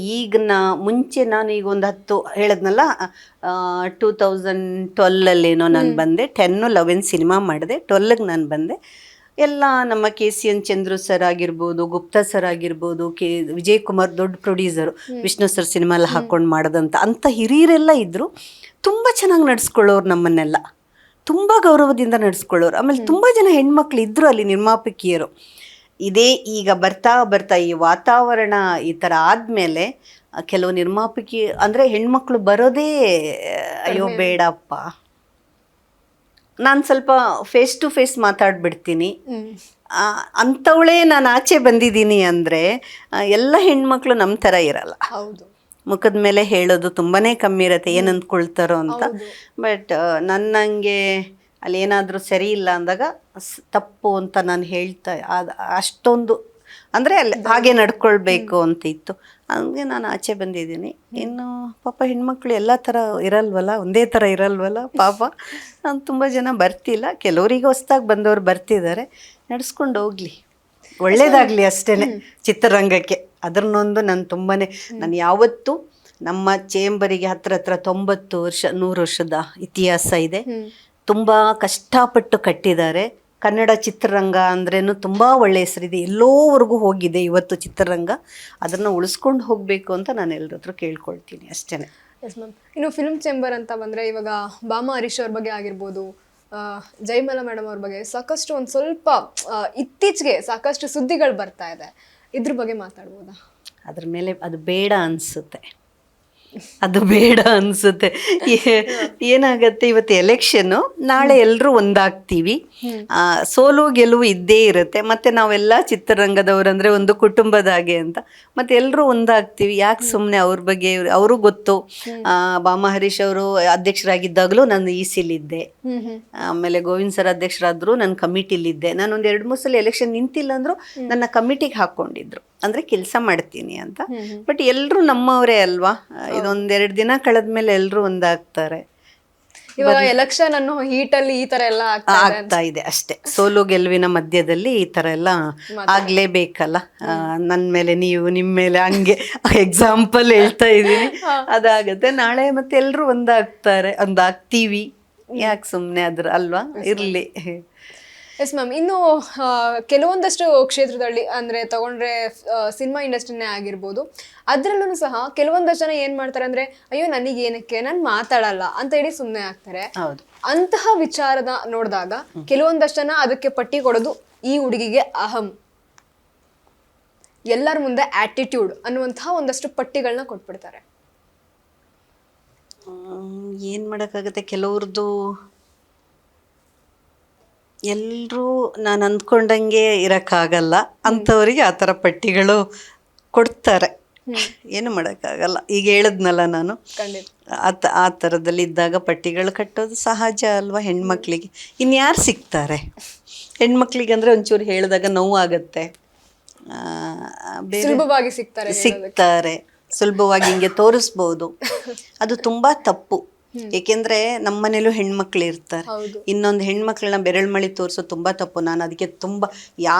ಮುಂಚೆ ನಾನು ಈಗ ಒಂದು 10 ಹೇಳದ್ನಲ್ಲ, 2012 ನಾನು ಬಂದೆ. 10, 11 ಸಿನಿಮಾ ಮಾಡಿದೆ. 12ಗೆ ನಾನು ಬಂದೆ. ಎಲ್ಲ ನಮ್ಮ KCN ಚಂದ್ರು ಸರ್ ಆಗಿರ್ಬೋದು, ಗುಪ್ತಾ ಸರ್ ಆಗಿರ್ಬೋದು, ವಿಜಯ್ ಕುಮಾರ್ ದೊಡ್ಡ ಪ್ರೊಡ್ಯೂಸರು, ವಿಷ್ಣು ಸರ್ ಸಿನಿಮಾ ಎಲ್ಲ ಹಾಕ್ಕೊಂಡು ಮಾಡೋದಂತ ಅಂಥ ಹಿರಿಯರೆಲ್ಲ ಇದ್ದರು. ತುಂಬ ಚೆನ್ನಾಗಿ ನಡೆಸ್ಕೊಳ್ಳೋರು, ನಮ್ಮನ್ನೆಲ್ಲ ತುಂಬ ಗೌರವದಿಂದ ನಡೆಸ್ಕೊಳ್ಳೋರು. ಆಮೇಲೆ ತುಂಬ ಜನ ಹೆಣ್ಮಕ್ಳು ಇದ್ದರು ಅಲ್ಲಿ, ನಿರ್ಮಾಪಕಿಯರು. ಇದೇ ಈಗ ಬರ್ತಾ ಬರ್ತಾ ಈ ವಾತಾವರಣ ಈ ಥರ ಆದಮೇಲೆ ಕೆಲವು ನಿರ್ಮಾಪಕಿ ಅಂದರೆ ಹೆಣ್ಮಕ್ಳು ಬರೋದೇ ಅಯ್ಯೋ ಬೇಡಪ್ಪ. ನಾನು ಸ್ವಲ್ಪ ಫೇಸ್ ಟು ಫೇಸ್ ಮಾತಾಡ್ಬಿಡ್ತೀನಿ. ಅಂಥವಳೇ ನಾನು ಆಚೆ ಬಂದಿದ್ದೀನಿ ಅಂದರೆ ಎಲ್ಲ ಹೆಣ್ಮಕ್ಳು ನಮ್ಮ ಥರ ಇರಲ್ಲ. ಹೌದು, ಮುಖದ ಮೇಲೆ ಹೇಳೋದು ತುಂಬಾ ಕಮ್ಮಿ ಇರುತ್ತೆ, ಏನು ಅಂದ್ಕೊಳ್ತಾರೋ ಅಂತ. ಬಟ್ ನನ್ನಂಗೆ ಅಲ್ಲಿ ಏನಾದರೂ ಸರಿ ಇಲ್ಲ ಅಂದಾಗ ತಪ್ಪು ಅಂತ ನಾನು ಹೇಳ್ತಾ ಅಷ್ಟೊಂದು ಅಂದರೆ ಅಲ್ಲಿ ಹಾಗೆ ನಡ್ಕೊಳ್ಬೇಕು ಅಂತ ಇತ್ತು. ಹಂಗೆ ನಾನು ಆಚೆ ಬಂದಿದ್ದೀನಿ. ಇನ್ನು ಪಾಪ ಹೆಣ್ಮಕ್ಳು ಎಲ್ಲ ಥರ ಇರಲ್ವಲ್ಲ, ಒಂದೇ ಥರ ಇರಲ್ವಲ್ಲ ಪಾಪ. ನಾನು ತುಂಬ ಜನ ಬರ್ತಿಲ್ಲ, ಕೆಲವರಿಗೆ ಹೊಸ್ದಾಗಿ ಬಂದವರು ಬರ್ತಿದ್ದಾರೆ. ನಡೆಸ್ಕೊಂಡು ಹೋಗ್ಲಿ, ಒಳ್ಳೇದಾಗಲಿ ಅಷ್ಟೇ ಚಿತ್ರರಂಗಕ್ಕೆ. ಅದನ್ನೊಂದು ನಾನು ಯಾವತ್ತೂ ನಮ್ಮ ಚೇಂಬರಿಗೆ ಹತ್ರ 90 ವರ್ಷ 100 ವರ್ಷದ ಇತಿಹಾಸ ಇದೆ. ತುಂಬ ಕಷ್ಟಪಟ್ಟು ಕಟ್ಟಿದ್ದಾರೆ. ಕನ್ನಡ ಚಿತ್ರರಂಗ ಅಂದ್ರೇನು ತುಂಬ ಒಳ್ಳೆಯ ಹೆಸರಿದೆ, ಎಲ್ಲೋವರೆಗೂ ಹೋಗಿದೆ ಇವತ್ತು ಚಿತ್ರರಂಗ. ಅದನ್ನು ಉಳಿಸ್ಕೊಂಡು ಹೋಗಬೇಕು ಅಂತ ನಾನು ಎಲ್ಲರ ಹತ್ರ ಕೇಳ್ಕೊಳ್ತೀನಿ ಅಷ್ಟೇ. Yes ma'am. ಇನ್ನು ಫಿಲ್ಮ್ ಚೇಂಬರ್ ಅಂತ ಬಂದರೆ ಇವಾಗ ಭಾಮಾ ಹರೀಶ್ ಅವ್ರ ಬಗ್ಗೆ ಆಗಿರ್ಬೋದು, ಜಯಮಾಲಾ ಮೇಡಮ್ ಅವ್ರ ಬಗ್ಗೆ ಸಾಕಷ್ಟು ಒಂದು ಸ್ವಲ್ಪ ಇತ್ತೀಚೆಗೆ ಸಾಕಷ್ಟು ಸುದ್ದಿಗಳು ಬರ್ತಾ ಇದೆ, ಇದ್ರ ಬಗ್ಗೆ ಮಾತಾಡ್ಬೋದಾ? ಅದ್ರ ಮೇಲೆ ಅದು ಬೇಡ ಅನಿಸುತ್ತೆ, ಅದು ಬೇಡ ಅನಿಸುತ್ತೆ. ಏನಾಗತ್ತೆ, ಇವತ್ತು ಎಲೆಕ್ಷನ್ನು, ನಾಳೆ ಎಲ್ಲರೂ ಒಂದಾಗ್ತೀವಿ. ಸೋಲು ಗೆಲುವು ಇದ್ದೇ ಇರುತ್ತೆ. ಮತ್ತು ನಾವೆಲ್ಲ ಚಿತ್ರರಂಗದವರಂದರೆ ಒಂದು ಕುಟುಂಬದ ಹಾಗೆ ಅಂತ. ಮತ್ತು ಎಲ್ಲರೂ ಒಂದಾಗ್ತೀವಿ. ಯಾಕೆ ಸುಮ್ಮನೆ ಅವ್ರ ಬಗ್ಗೆ ಅವರು ಗೊತ್ತು. ಭಾಮಾ ಹರೀಶ್ ಅವರು ಅಧ್ಯಕ್ಷರಾಗಿದ್ದಾಗಲೂ ನಾನು ಇಸಿಲಿದ್ದೆ. ಆಮೇಲೆ ಗೋವಿಂದ್ ಸರ್ ಅಧ್ಯಕ್ಷರಾದ್ರು, ನಾನು ಕಮಿಟಿಲಿದ್ದೆ. ನಾನು ಒಂದು 2-3 ಸಲ ಎಲೆಕ್ಷನ್ ನಿಂತಿಲ್ಲ ಅಂದರೂ ನನ್ನ ಕಮಿಟಿಗೆ ಹಾಕ್ಕೊಂಡಿದ್ರು, ಅಂದರೆ ಕೆಲಸ ಮಾಡ್ತೀನಿ ಅಂತ. ಬಟ್ ಎಲ್ಲರೂ ನಮ್ಮವರೇ ಅಲ್ವಾ. ಇದೊಂದೆರಡು ದಿನ ಕಳೆದ್ಮೇಲೆ ಎಲ್ಲರೂ ಒಂದಾಗ್ತಾರೆ. ಇವಾಗ ಎಲೆಕ್ಷನ್ ಅನ್ನೋ ಹೀಟಲ್ಲಿ ಈ ತರ ಎಲ್ಲ ಆಗ್ತಾ ಇದೆ ಅಷ್ಟೇ. ಸೋಲು ಗೆಲುವಿನ ಮಧ್ಯದಲ್ಲಿ ಈ ತರ ಎಲ್ಲ ಆಗ್ಲೇಬೇಕಲ್ಲ. ನನ್ನ ಮೇಲೆ ನೀವು, ನಿಮ್ಮ ಮೇಲೆ, ಹಂಗೆ ಎಕ್ಸಾಂಪಲ್ ಹೇಳ್ತಾ ಇದ್ದೀನಿ. ಅದಾಗತ್ತೆ ನಾಳೆ, ಮತ್ತೆ ಎಲ್ಲರೂ ಒಂದಾಗ್ತೀವಿ. ಯಾಕೆ ಸುಮ್ಮನೆ ಅದ್ರ ಅಲ್ವಾ, ಇರ್ಲಿ. Yes ma'am. ಇನ್ನು ಕೆಲವೊಂದಷ್ಟು ಕ್ಷೇತ್ರದಲ್ಲಿ ಅಂದರೆ ತಗೊಂಡ್ರೆ ಸಿನಿಮಾ ಇಂಡಸ್ಟ್ರಿನೇ ಆಗಿರ್ಬೋದು, ಅದರಲ್ಲೂ ಸಹ ಕೆಲವೊಂದಷ್ಟು ಜನ ಏನು ಮಾಡ್ತಾರೆ ಅಂದರೆ, ಅಯ್ಯೋ ನನಗೇನಕ್ಕೆ, ನಾನು ಮಾತಾಡಲ್ಲ ಅಂತ ಹೇಳಿ ಸುಮ್ಮನೆ ಆಗ್ತಾರೆ. ಅಂತಹ ವಿಚಾರದ ನೋಡಿದಾಗ ಕೆಲವೊಂದಷ್ಟು ಜನ ಅದಕ್ಕೆ ಪಟ್ಟಿ ಕೊಡೋದು, ಈ ಹುಡುಗಿಗೆ ಅಹಂ, ಎಲ್ಲರ ಮುಂದೆ ಆಟಿಟ್ಯೂಡ್ ಅನ್ನುವಂತಹ ಒಂದಷ್ಟು ಪಟ್ಟಿಗಳನ್ನ ಕೊಟ್ಬಿಡ್ತಾರೆ. ಏನು ಮಾಡೋಕ್ಕಾಗುತ್ತೆ, ಕೆಲವ್ರದ್ದು ಎಲ್ಲರೂ ನಾನು ಅಂದ್ಕೊಂಡಂಗೆ ಇರೋಕ್ಕಾಗಲ್ಲ. ಅಂಥವ್ರಿಗೆ ಆ ಥರ ಪಟ್ಟಿಗಳು ಕೊಡ್ತಾರೆ, ಏನು ಮಾಡೋಕ್ಕಾಗಲ್ಲ. ಈಗ ಹೇಳಿದ್ನಲ್ಲ ನಾನು, ಆ ಥರದಲ್ಲಿ ಇದ್ದಾಗ ಪಟ್ಟಿಗಳು ಕಟ್ಟೋದು ಸಹಜ ಅಲ್ವಾ ಹೆಣ್ಮಕ್ಳಿಗೆ. ಇನ್ಯಾರು ಸಿಗ್ತಾರೆ ಹೆಣ್ಮಕ್ಳಿಗೆ? ಅಂದರೆ ಒಂಚೂರು ಹೇಳಿದಾಗ ನೋವು ಆಗುತ್ತೆ. ಸುಲಭವಾಗಿ ಸಿಗ್ತಾರೆ, ಸುಲಭವಾಗಿ ಹಿಂಗೆ ತೋರಿಸ್ಬೋದು. ಅದು ತುಂಬ ತಪ್ಪು. ಏಕೆಂದರೆ ನಮ್ಮ ಮನೇಲೂ ಹೆಣ್ಮಕ್ಳು ಇರ್ತಾರೆ. ಇನ್ನೊಂದು ಹೆಣ್ಮಕ್ಳನ್ನ ಬೆರಳ್ಮಳಿ ತೋರಿಸೋದು ತುಂಬ ತಪ್ಪು. ನಾನು ಅದಕ್ಕೆ ತುಂಬ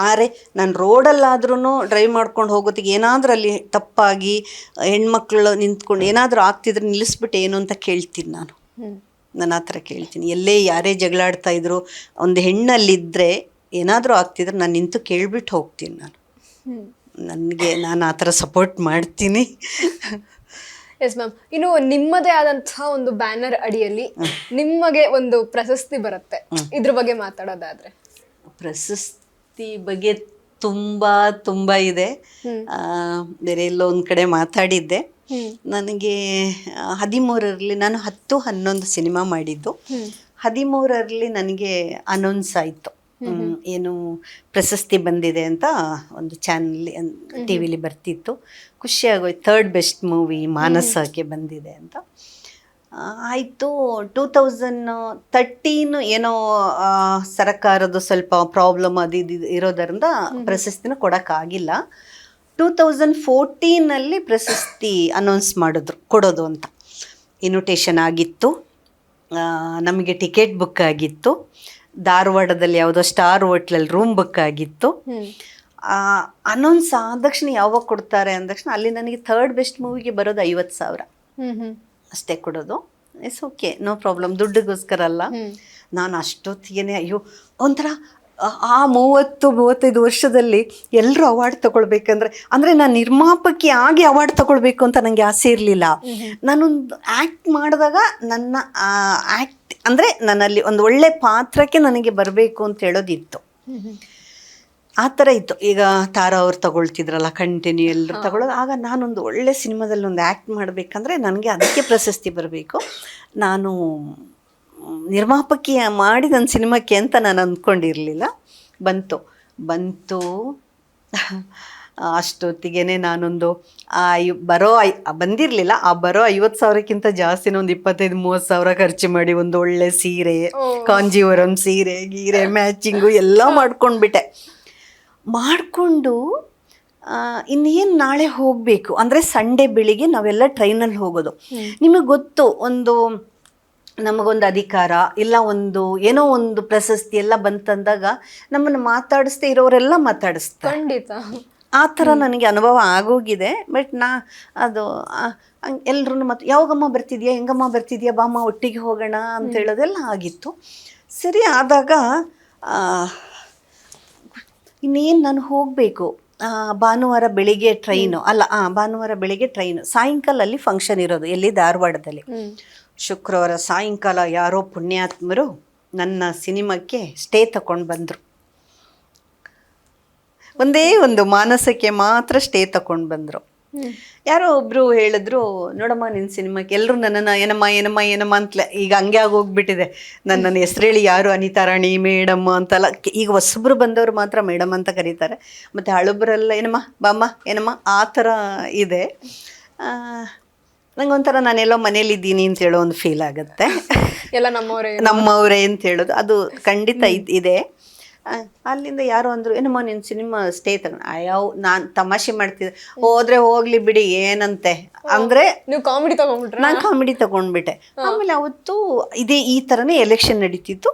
ನಾನು ರೋಡಲ್ಲಾದ್ರೂ ಡ್ರೈವ್ ಮಾಡ್ಕೊಂಡು ಹೋಗೋತ್ತಿಗೆ ಏನಾದರೂ ಅಲ್ಲಿ ತಪ್ಪಾಗಿ ಹೆಣ್ಮಕ್ಳು ನಿಂತ್ಕೊಂಡು ಏನಾದರೂ ಆಗ್ತಿದ್ರೆ ನಿಲ್ಲಿಸ್ಬಿಟ್ಟು ಏನು ಅಂತ ಕೇಳ್ತೀನಿ ನಾನು ಆ ಥರ ಕೇಳ್ತೀನಿ. ಎಲ್ಲೇ ಯಾರೇ ಜಗಳಾಡ್ತಾ ಇದ್ರು, ಒಂದು ಹೆಣ್ಣಲ್ಲಿದ್ದರೆ ಏನಾದರೂ ಆಗ್ತಿದ್ರೆ ನಾನು ನಿಂತು ಕೇಳ್ಬಿಟ್ಟು ಹೋಗ್ತೀನಿ. ನಾನು ಆ ಥರ ಸಪೋರ್ಟ್ ಮಾಡ್ತೀನಿ. Yes ma'am. ಇನ್ನು ನಿಮ್ಮದೇ ಆದಂತಹ ಒಂದು ಬ್ಯಾನರ್ ಅಡಿಯಲ್ಲಿ ನಿಮಗೆ ಒಂದು ಪ್ರಶಸ್ತಿ ಬರುತ್ತೆ, ಇದ್ರ ಬಗ್ಗೆ ಮಾತಾಡೋದಾದ್ರೆ? ಪ್ರಶಸ್ತಿ ಬಗ್ಗೆ ತುಂಬ ಇದೆ. ಬೇರೆ ಎಲ್ಲೋ ಒಂದು ಕಡೆ ಮಾತಾಡಿದ್ದೆ. ನನಗೆ 13ರಲ್ಲಿ ನಾನು 10-11 ಸಿನಿಮಾ ಮಾಡಿದ್ದು. 13ರಲ್ಲಿ ನನಗೆ ಅನೌನ್ಸ್ ಆಯಿತು, ಏನು ಪ್ರಶಸ್ತಿ ಬಂದಿದೆ ಅಂತ ಒಂದು ಚಾನಲ್ TV ಬರ್ತಿತ್ತು. ಖುಷಿಯಾಗೋಯ್ತು. 3rd ಬೆಸ್ಟ್ ಮೂವಿ ಮಾನಸಕ್ಕೆ ಬಂದಿದೆ ಅಂತ. ಆಯಿತು. 2013 ಏನೋ ಸರ್ಕಾರದ ಸ್ವಲ್ಪ ಪ್ರಾಬ್ಲಮ್ ಅದು ಇದು ಇರೋದರಿಂದ ಪ್ರಶಸ್ತಿನ ಕೊಡೋಕ್ಕಾಗಿಲ್ಲ. 2014 ಪ್ರಶಸ್ತಿ ಅನೌನ್ಸ್ ಕೊಡೋದು ಅಂತ ಇನ್ವಿಟೇಷನ್ ಆಗಿತ್ತು. ನಮಗೆ ಟಿಕೆಟ್ ಬುಕ್ ಆಗಿತ್ತು. ಧಾರವಾಡದಲ್ಲಿ ಯಾವುದೋ ಸ್ಟಾರ್ ಹೋಟ್ಲಲ್ಲಿ ರೂಮ್ ಬುಕ್ ಆಗಿತ್ತು. ಅನೌನ್ಸ್ ಆದ ತಕ್ಷಣ ಯಾವಾಗ ಕೊಡ್ತಾರೆ ಅಂದ ತಕ್ಷಣ ಅಲ್ಲಿ ನನಗೆ ಥರ್ಡ್ ಬೆಸ್ಟ್ ಮೂವಿಗೆ ಬರೋದು 50,000 ಅಷ್ಟೇ ಕೊಡೋದು. ಇಟ್ಸ್ ಓಕೆ, ನೋ ಪ್ರಾಬ್ಲಮ್, ದುಡ್ಡಿಗೋಸ್ಕರ ಅಲ್ಲ. ನಾನು ಅಷ್ಟೊತ್ತಿಗೆ ಅಯ್ಯೋ ಒಂಥರ ಆ 30-35 ವರ್ಷದಲ್ಲಿ ಎಲ್ಲರೂ ಅವಾರ್ಡ್ ತಗೊಳ್ಬೇಕಂದ್ರೆ, ಅಂದರೆ ನಾನು ನಿರ್ಮಾಪಕಿ ಆಗಿ ಅವಾರ್ಡ್ ತಗೊಳ್ಬೇಕು ಅಂತ ನನಗೆ ಆಸೆ ಇರಲಿಲ್ಲ. ನಾನೊಂದು ಆ್ಯಕ್ಟ್ ಮಾಡಿದಾಗ ನನ್ನ ಆ್ಯಕ್ಟ್ ಅಂದರೆ ನನ್ನಲ್ಲಿ ಒಂದು ಒಳ್ಳೆ ಪಾತ್ರಕ್ಕೆ ನನಗೆ ಬರಬೇಕು ಅಂತ ಹೇಳೋದಿತ್ತು. ಆ ಥರ ಇತ್ತು. ಈಗ ತಾರಾ ಅವ್ರು ತಗೊಳ್ತಿದ್ರಲ್ಲ ಕಂಟಿನ್ಯೂ ಎಲ್ಲರೂ ತಗೊಳ್ಳೋದು. ಆಗ ನಾನೊಂದು ಒಳ್ಳೆ ಸಿನಿಮಾದಲ್ಲಿ ಒಂದು ಆ್ಯಕ್ಟ್ ಮಾಡಬೇಕಂದ್ರೆ ನನಗೆ ಅದಕ್ಕೆ ಪ್ರಶಸ್ತಿ ಬರಬೇಕು. ನಾನು ನಿರ್ಮಾಪಕಿ ಮಾಡಿ ನನ್ನ ಸಿನಿಮಾಕ್ಕೆ ಅಂತ ನಾನು ಅಂದ್ಕೊಂಡಿರಲಿಲ್ಲ. ಬಂತು ಅಷ್ಟೊತ್ತಿಗೆ ನಾನೊಂದು ಬಂದಿರಲಿಲ್ಲ. ಆ ಬರೋ 50,000ಕ್ಕಿಂತ ಜಾಸ್ತಿನ ಒಂದು 25-30,000 ಖರ್ಚು ಮಾಡಿ ಒಂದು ಒಳ್ಳೆ ಸೀರೆ, ಕಾಂಜೀವರಂ ಸೀರೆ ಗೀರೆ ಮ್ಯಾಚಿಂಗು ಎಲ್ಲ ಮಾಡಿಕೊಂಡು ಇನ್ನೇನು ನಾಳೆ ಹೋಗಬೇಕು ಅಂದರೆ ಸಂಡೇ ಬೆಳಿಗ್ಗೆ ನಾವೆಲ್ಲ ಟ್ರೈನಲ್ಲಿ ಹೋಗೋದು. ನಿಮಗೆ ಗೊತ್ತು, ನಮಗೊಂದು ಅಧಿಕಾರ ಇಲ್ಲ ಒಂದು ಏನೋ ಒಂದು ಪ್ರಶಸ್ತಿ ಎಲ್ಲ ಬಂತಂದಾಗ ನಮ್ಮನ್ನು ಮಾತಾಡಿಸ್ದೇ ಇರೋರೆಲ್ಲ ಮಾತಾಡಿಸ್ತಾರೆ. ಖಂಡಿತ ಆ ಥರ ನನಗೆ ಅನುಭವ ಆಗೋಗಿದೆ. ಬಟ್ ಅದು ಎಲ್ರೂ ಮತ್ತು ಯಾವಾಗಮ್ಮ ಬರ್ತಿದ್ಯಾ, ಹೆಂಗಮ್ಮ ಬರ್ತಿದ್ಯಾ, ಬಾಮ್ಮ ಒಟ್ಟಿಗೆ ಹೋಗೋಣ ಅಂತ ಹೇಳೋದೆಲ್ಲ ಆಗಿತ್ತು. ಸರಿ ಆದಾಗ ಇನ್ನೇನು ನಾನು ಹೋಗಬೇಕು. ಭಾನುವಾರ ಬೆಳಿಗ್ಗೆ ಟ್ರೈನು, ಸಾಯಂಕಾಲ ಅಲ್ಲಿ ಫಂಕ್ಷನ್ ಇರೋದು ಎಲ್ಲಿ, ಧಾರವಾಡದಲ್ಲಿ. ಶುಕ್ರವಾರ ಸಾಯಂಕಾಲ ಯಾರೋ ಪುಣ್ಯಾತ್ಮರು ನನ್ನ ಸಿನಿಮಾಕ್ಕೆ ಸ್ಟೇ ತಗೊಂಡು ಬಂದರು. ಒಂದೇ ಒಂದು ಮಾನಸಕ್ಕೆ ಮಾತ್ರ ಸ್ಟೇ ತಗೊಂಡು ಬಂದರು. ಯಾರೋ ಒಬ್ಬರು ಹೇಳಿದ್ರು, ನೋಡಮ್ಮ ನಿನ್ನ ಸಿನಿಮಾಕ್ಕೆ ಎಲ್ಲರೂ ನನ್ನನ್ನು ಏನಮ್ಮ ಅಂತಲೇ, ಈಗ ಹಂಗೆ ಆಗೋಗ್ಬಿಟ್ಟಿದೆ. ನನ್ನನ್ನು ಹೆಸರೇಳಿ ಯಾರು ಅನಿತಾ ರಾಣಿ ಮೇಡಮ್ಮ ಅಂತೆಲ್ಲ, ಈಗ ಹೊಸಬ್ರು ಬಂದವರು ಮಾತ್ರ ಮೇಡಮ್ ಅಂತ ಕರೀತಾರೆ. ಮತ್ತು ಹಳಬ್ರೆಲ್ಲ ಏನಮ್ಮ ಬಾಮ್ಮ ಏನಮ್ಮ ಆ ಥರ ಇದೆ. ನಂಗೊಂಥರ ನಾನೆಲ್ಲೋ ಮನೇಲಿದ್ದೀನಿ ಅಂತ ಹೇಳೋ ಒಂದು ಫೀಲ್ ಆಗುತ್ತೆ. ಎಲ್ಲ ನಮ್ಮವರೇ ಅಂತ ಹೇಳೋದು ಅದು ಖಂಡಿತ ಇದೆ. ಅಲ್ಲಿಂದ ಯಾರೋ ಅಂದರು, ಏನಮ್ಮ ನಿನ್ನ ಸಿನಿಮಾ ಸ್ಟೇ ನಾನು ತಮಾಷೆ ಮಾಡ್ತಿದ್ದೆ. ಹೋದ್ರೆ ಹೋಗ್ಲಿ ಬಿಡಿ ಏನಂತೆ ಅಂದರೆ ನೀವು ಕಾಮಿಡಿ ತಗೊಂಡ್ಬಿಟ್ರೆ, ನಾನು ಕಾಮಿಡಿ ತಗೊಂಡ್ಬಿಟ್ಟೆ. ಆಮೇಲೆ ಅವತ್ತು ಈ ಥರನೇ ಎಲೆಕ್ಷನ್ ನಡೀತಿತ್ತು.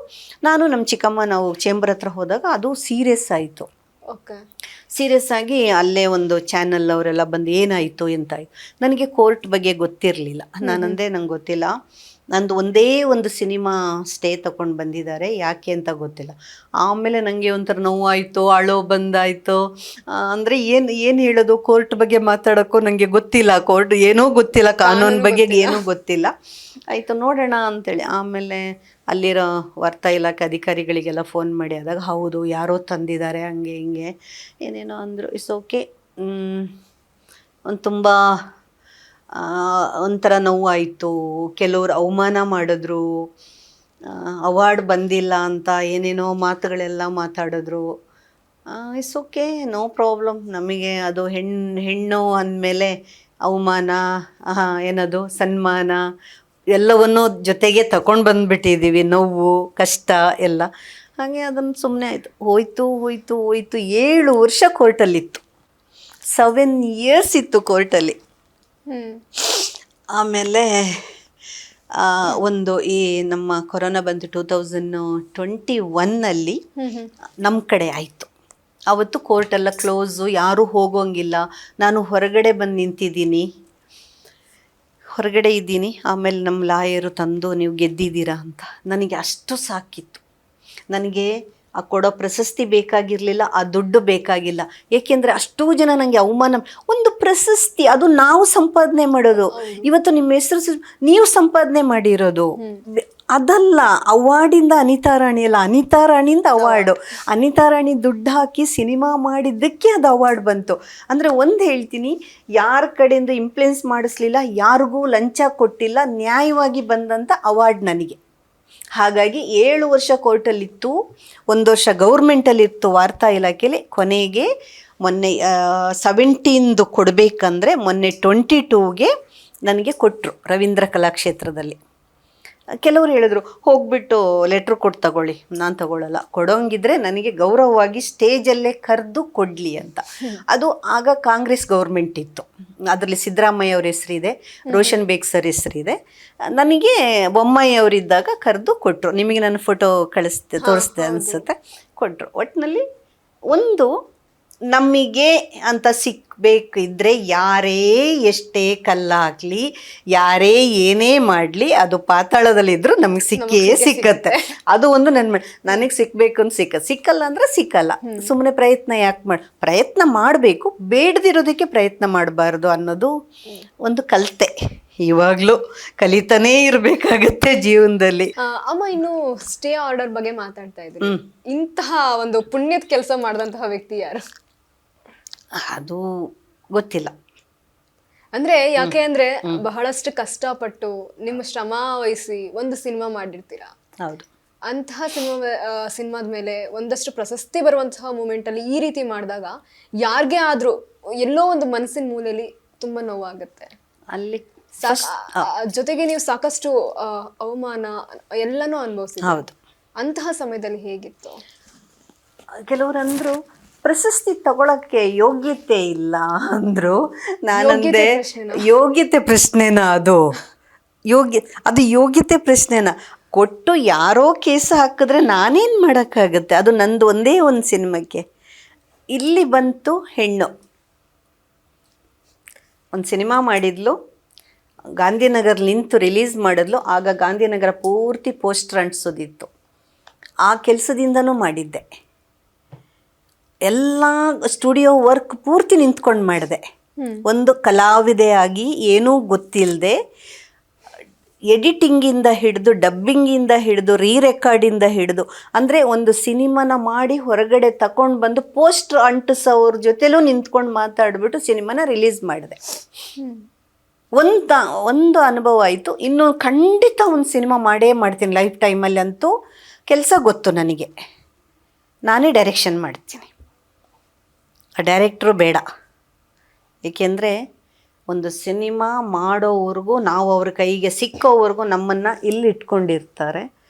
ನಾನು ನಮ್ಮ ಚಿಕ್ಕಮ್ಮ ನಾವು ಚೇಂಬರ್ ಹತ್ರ ಹೋದಾಗ ಅದು ಸೀರಿಯಸ್ ಆಯಿತು. ಸೀರಿಯಸ್ ಆಗಿ ಅಲ್ಲೇ ಒಂದು ಚಾನಲ್ ಅವರೆಲ್ಲ ಬಂದು ಏನಾಯಿತು ಎಂತಾಯಿತು. ನನಗೆ ಕೋರ್ಟ್ ಬಗ್ಗೆ ಗೊತ್ತಿರಲಿಲ್ಲ. ನಾನಂದೆ ನಂಗೆ ಗೊತ್ತಿಲ್ಲ, ನಂದು ಒಂದೇ ಒಂದು ಸಿನಿಮಾ ಸ್ಟೇ ತಗೊಂಡು ಬಂದಿದ್ದಾರೆ, ಯಾಕೆ ಅಂತ ಗೊತ್ತಿಲ್ಲ. ಆಮೇಲೆ ನನಗೆ ಒಂಥರ ನೋವಾಯಿತು, ಅಳೋ ಬಂದಾಯಿತು. ಅಂದರೆ ಏನು ಹೇಳೋದು, ಕೋರ್ಟ್ ಬಗ್ಗೆ ಮಾತಾಡೋಕ್ಕೂ ನನಗೆ ಗೊತ್ತಿಲ್ಲ, ಕೋರ್ಟ್ ಏನೂ ಗೊತ್ತಿಲ್ಲ, ಕಾನೂನು ಬಗ್ಗೆ ಏನೂ ಗೊತ್ತಿಲ್ಲ. ಆಯಿತು ನೋಡೋಣ ಅಂಥೇಳಿ ಆಮೇಲೆ ಅಲ್ಲಿರೋ ವಾರ್ತಾ ಇಲಾಖೆ ಅಧಿಕಾರಿಗಳಿಗೆಲ್ಲ ಫೋನ್ ಮಾಡಿ ಆದಾಗ, ಹೌದು ಯಾರೋ ತಂದಿದ್ದಾರೆ ಹಂಗೆ ಹಿಂಗೆ ಏನೇನೋ ಅಂದರು. It's okay. ಒಂದು ತುಂಬ ಒಂಥರ ನೋವಾಯಿತು. ಕೆಲವರು ಅವಮಾನ ಮಾಡಿದ್ರು, ಅವಾರ್ಡ್ ಬಂದಿಲ್ಲ ಅಂತ ಏನೇನೋ ಮಾತುಗಳೆಲ್ಲ ಮಾತಾಡಿದ್ರು. It's okay, no problem. ನಮಗೆ ಅದು ಹೆಣ್ಣು ಅಂದಮೇಲೆ ಅವಮಾನ, ಏನದು ಸನ್ಮಾನ ಎಲ್ಲವನ್ನೂ ಜೊತೆಗೆ ತಗೊಂಡು ಬಂದುಬಿಟ್ಟಿದ್ದೀವಿ, ನೋವು ಕಷ್ಟ ಎಲ್ಲ. ಹಾಗೆ ಅದನ್ನು ಸುಮ್ಮನೆ ಹೋಯ್ತು. 7 ವರ್ಷ ಕೋರ್ಟಲ್ಲಿತ್ತು. 7 years ಇತ್ತು ಕೋರ್ಟಲ್ಲಿ. ಆಮೇಲೆ ಒಂದು ಈ ನಮ್ಮ ಕೊರೋನಾ ಬಂತು 2021 ನಮ್ಮ ಕಡೆ ಆಯಿತು. ಅವತ್ತು ಕೋರ್ಟೆಲ್ಲ ಕ್ಲೋಸು, ಯಾರೂ ಹೋಗೋಂಗಿಲ್ಲ. ನಾನು ಹೊರಗಡೆ ಬಂದು ನಿಂತಿದ್ದೀನಿ, ಹೊರಗಡೆ ಇದ್ದೀನಿ. ಆಮೇಲೆ ನಮ್ಮ ಲಾಯರು ತಂದು ನೀವು ಗೆದ್ದಿದ್ದೀರಾ ಅಂತ. ನನಗೆ ಅಷ್ಟು ಸಾಕಿತ್ತು. ನನಗೆ ಆ ಕೊಡೋ ಪ್ರಶಸ್ತಿ ಬೇಕಾಗಿರಲಿಲ್ಲ, ಆ ದುಡ್ಡು ಬೇಕಾಗಿಲ್ಲ. ಏಕೆಂದರೆ ಅಷ್ಟೂ ಜನ ನನಗೆ ಅವಮಾನ. ಒಂದು ಪ್ರಶಸ್ತಿ ಅದು ನಾವು ಸಂಪಾದನೆ ಮಾಡೋದು. ಇವತ್ತು ನಿಮ್ಮ ಹೆಸರು ನೀವು ಸಂಪಾದನೆ ಮಾಡಿರೋದು ಅದಲ್ಲ. ಅವಾರ್ಡಿಂದ ಅನಿತಾ ರಾಣಿ ಅಲ್ಲ, ಅನಿತಾ ರಾಣಿಯಿಂದ ಅವಾರ್ಡು. ಅನಿತಾ ರಾಣಿ ದುಡ್ಡು ಹಾಕಿ ಸಿನಿಮಾ ಮಾಡಿದ್ದಕ್ಕೆ ಅದು ಅವಾರ್ಡ್ ಬಂತು. ಅಂದರೆ ಒಂದು ಹೇಳ್ತೀನಿ, ಯಾರ ಕಡೆಯಿಂದ ಇಂಪ್ಲುಯೆನ್ಸ್ ಮಾಡಿಸ್ಲಿಲ್ಲ, ಯಾರಿಗೂ ಲಂಚ ಕೊಟ್ಟಿಲ್ಲ, ನ್ಯಾಯವಾಗಿ ಬಂದಂಥ ಅವಾರ್ಡ್ ನನಗೆ. ಹಾಗಾಗಿ 7 ವರ್ಷ ಕೋರ್ಟಲ್ಲಿತ್ತು, 1 ವರ್ಷ ಗೌರ್ಮೆಂಟಲ್ಲಿತ್ತು ವಾರ್ತಾ ಇಲಾಖೆಯಲ್ಲಿ. ಕೊನೆಗೆ ಮೊನ್ನೆ 17 ಕೊಡಬೇಕಂದ್ರೆ ಮೊನ್ನೆ 22ಗೆ ನನಗೆ ಕೊಟ್ಟರು ರವೀಂದ್ರ ಕಲಾಕ್ಷೇತ್ರದಲ್ಲಿ. ಕೆಲವರು ಹೇಳಿದ್ರು ಹೋಗ್ಬಿಟ್ಟು ಲೆಟ್ರ್ ಕೊಟ್ಟು ತಗೊಳ್ಳಿ. ನಾನು ತಗೊಳ್ಳಲ್ಲ, ಕೊಡೋಂಗಿದ್ರೆ ನನಗೆ ಗೌರವವಾಗಿ ಸ್ಟೇಜಲ್ಲೇ ಕರೆದು ಕೊಡಲಿ ಅಂತ. ಅದು ಆಗ ಕಾಂಗ್ರೆಸ್ ಗೌರ್ಮೆಂಟ್ ಇತ್ತು, ಅದರಲ್ಲಿ ಸಿದ್ದರಾಮಯ್ಯ ಅವ್ರ ಹೆಸರಿದೆ, ರೋಷನ್ ಬೇಗ್ ಸರ್ ಹೆಸರಿದೆ. ನನಗೆ ಬೊಮ್ಮಾಯಿ ಅವರಿದ್ದಾಗ ಕರೆದು ಕೊಟ್ಟರು. ನಿಮಗೆ ನನ್ನ ಫೋಟೋ ತೋರಿಸ್ದೆ ಅನಿಸುತ್ತೆ, ಕೊಟ್ಟರು. ಒಟ್ಟಿನಲ್ಲಿ ಒಂದು ನಮಗೆ ಅಂತ ಸಿಕ್ಕಬೇಕಿದ್ರೆ ಯಾರೇ ಎಷ್ಟೇ ಕಲ್ಲಾಗಲಿ, ಯಾರೇ ಏನೇ ಮಾಡಲಿ, ಅದು ಪಾತಾಳದಲ್ಲಿದ್ದರೂ ನಮಗೆ ಸಿಕ್ಕೇ ಸಿಕ್ಕತ್ತೆ. ಅದು ಒಂದು ನನಗೆ ಸಿಕ್ಕಬೇಕು ಅಂತ ಸಿಕ್ಕಲ್ಲ ಅಂದರೆ ಸಿಕ್ಕಲ್ಲ. ಸುಮ್ಮನೆ ಪ್ರಯತ್ನ ಯಾಕೆ ಪ್ರಯತ್ನ ಮಾಡಬೇಕು, ಬೇಡದಿರೋದಕ್ಕೆ ಪ್ರಯತ್ನ ಮಾಡಬಾರ್ದು ಅನ್ನೋದು ಒಂದು ಕಲಿತೆ. ಇವಾಗಲೂ ಕಲಿತಾನೇ ಇರಬೇಕಾಗತ್ತೆ ಜೀವನದಲ್ಲಿ. ಅಮ್ಮ, ಇನ್ನು ಸ್ಟೇ ಆರ್ಡರ್ ಬಗ್ಗೆ ಮಾತಾಡ್ತಾ ಇದ್ರಿ. ಇಂತಹ ಒಂದು ಪುಣ್ಯದ ಕೆಲಸ ಮಾಡಿದಂತಹ ವ್ಯಕ್ತಿ ಯಾರು? ಅದು ಗೊತ್ತಿಲ್ಲ. ಅಂದ್ರೆ ಯಾಕೆ ಅಂದ್ರೆ ಬಹಳಷ್ಟು ಕಷ್ಟಪಟ್ಟು ನಿಮ್ಮ ಶ್ರಮ ವಹಿಸಿ ಒಂದು ಸಿನಿಮಾ ಮಾಡಿರ್ತೀರಾ. ಹೌದು. ಅಂತಹ ಸಿನಿಮಾದ ಮೇಲೆ ಒಂದಷ್ಟು ಪ್ರಶಸ್ತಿ ಬರುವಂತಹ ಮೂಮೆಂಟ್ ಅಲ್ಲಿ ಈ ರೀತಿ ಮಾಡಿದಾಗ ಯಾರಿಗೆ ಆದ್ರೂ ಎಲ್ಲೋ ಒಂದು ಮನಸ್ಸಿನ ಮೂಲೆಯಲ್ಲಿ ತುಂಬಾ ನೋವಾಗುತ್ತೆ. ಅಲ್ಲಿ ಜೊತೆಗೆ ನೀವು ಸಾಕಷ್ಟು ಅವಮಾನ ಎಲ್ಲನೂ ಅನುಭವಿಸಿದ್ರಿ. ಹೌದು. ಅಂತಹ ಸಮಯದಲ್ಲಿ ಹೇಗಿತ್ತು? ಕೆಲವರು ಅಂದ್ರು ಪ್ರಶಸ್ತಿ ತಗೊಳಕ್ಕೆ ಯೋಗ್ಯತೆ ಇಲ್ಲ ಅಂದ್ರು. ನಾನಂದೆ ಯೋಗ್ಯತೆ ಪ್ರಶ್ನೆನಾ ಅದು? ಅದು ಯೋಗ್ಯತೆ ಪ್ರಶ್ನೆನಾ? ಕೊಟ್ಟು ಯಾರೋ ಕೇಸ್ ಹಾಕಿದ್ರೆ ನಾನೇನು ಮಾಡೋಕ್ಕಾಗತ್ತೆ? ಅದು ನಂದು ಒಂದೇ ಒಂದು ಸಿನಿಮಾಕ್ಕೆ. ಇಲ್ಲಿ ಬಂತು ಹೆಣ್ಣು, ಒಂದು ಸಿನಿಮಾ ಮಾಡಿದ್ಲು, ಗಾಂಧಿನಗರ್ ನಿಂತು ರಿಲೀಸ್ ಮಾಡಿದ್ಲು. ಆಗ ಗಾಂಧಿನಗರ ಪೂರ್ತಿ ಪೋಸ್ಟರ್ ಅಂಟಿಸೋದಿತ್ತು. ಆ ಕೆಲಸದಿಂದನೂ ಮಾಡಿದ್ದೆ. ಎಲ್ಲ ಸ್ಟುಡಿಯೋ ವರ್ಕ್ ಪೂರ್ತಿ ನಿಂತ್ಕೊಂಡು ಮಾಡಿದೆ. ಒಂದು ಕಲಾವಿದೆಯಾಗಿ ಏನೂ ಗೊತ್ತಿಲ್ಲದೆ ಎಡಿಟಿಂಗಿಂದ ಹಿಡಿದು, ಡಬ್ಬಿಂಗಿಂದ ಹಿಡಿದು, ರೆಕಾರ್ಡಿಂದ ಹಿಡಿದು, ಅಂದರೆ ಒಂದು ಸಿನಿಮಾನ ಮಾಡಿ ಹೊರಗಡೆ ತಗೊಂಡು ಬಂದು ಪೋಸ್ಟರ್ ಅಂಟಿಸೋವ್ರ ಜೊತೆಲೂ ನಿಂತ್ಕೊಂಡು ಮಾತಾಡಿಬಿಟ್ಟು ಸಿನಿಮಾನ ರಿಲೀಸ್ ಮಾಡಿದೆ. ಒಂದು ಅನುಭವ ಆಯಿತು. ಇನ್ನು ಖಂಡಿತ ಒಂದು ಸಿನಿಮಾ ಮಾಡೇ ಮಾಡ್ತೀನಿ ಲೈಫ್ ಟೈಮಲ್ಲಿ ಅಂತೂ ಕೆಲಸ ಗೊತ್ತು ನನಗೆ. ನಾನೇ ಡೈರೆಕ್ಷನ್ ಮಾಡ್ತೀನಿ. ಆ ಡೈರೆಕ್ಟ್ರು ಬೇಡ, ಏಕೆಂದರೆ ಒಂದು ಸಿನಿಮಾ ಮಾಡೋವರೆಗೂ, ನಾವು ಅವ್ರ ಕೈಗೆ ಸಿಕ್ಕೋವರೆಗೂ ನಮ್ಮನ್ನು ಇಲ್ಲಿ ಇಟ್ಕೊಂಡಿರ್ತಾರೆ.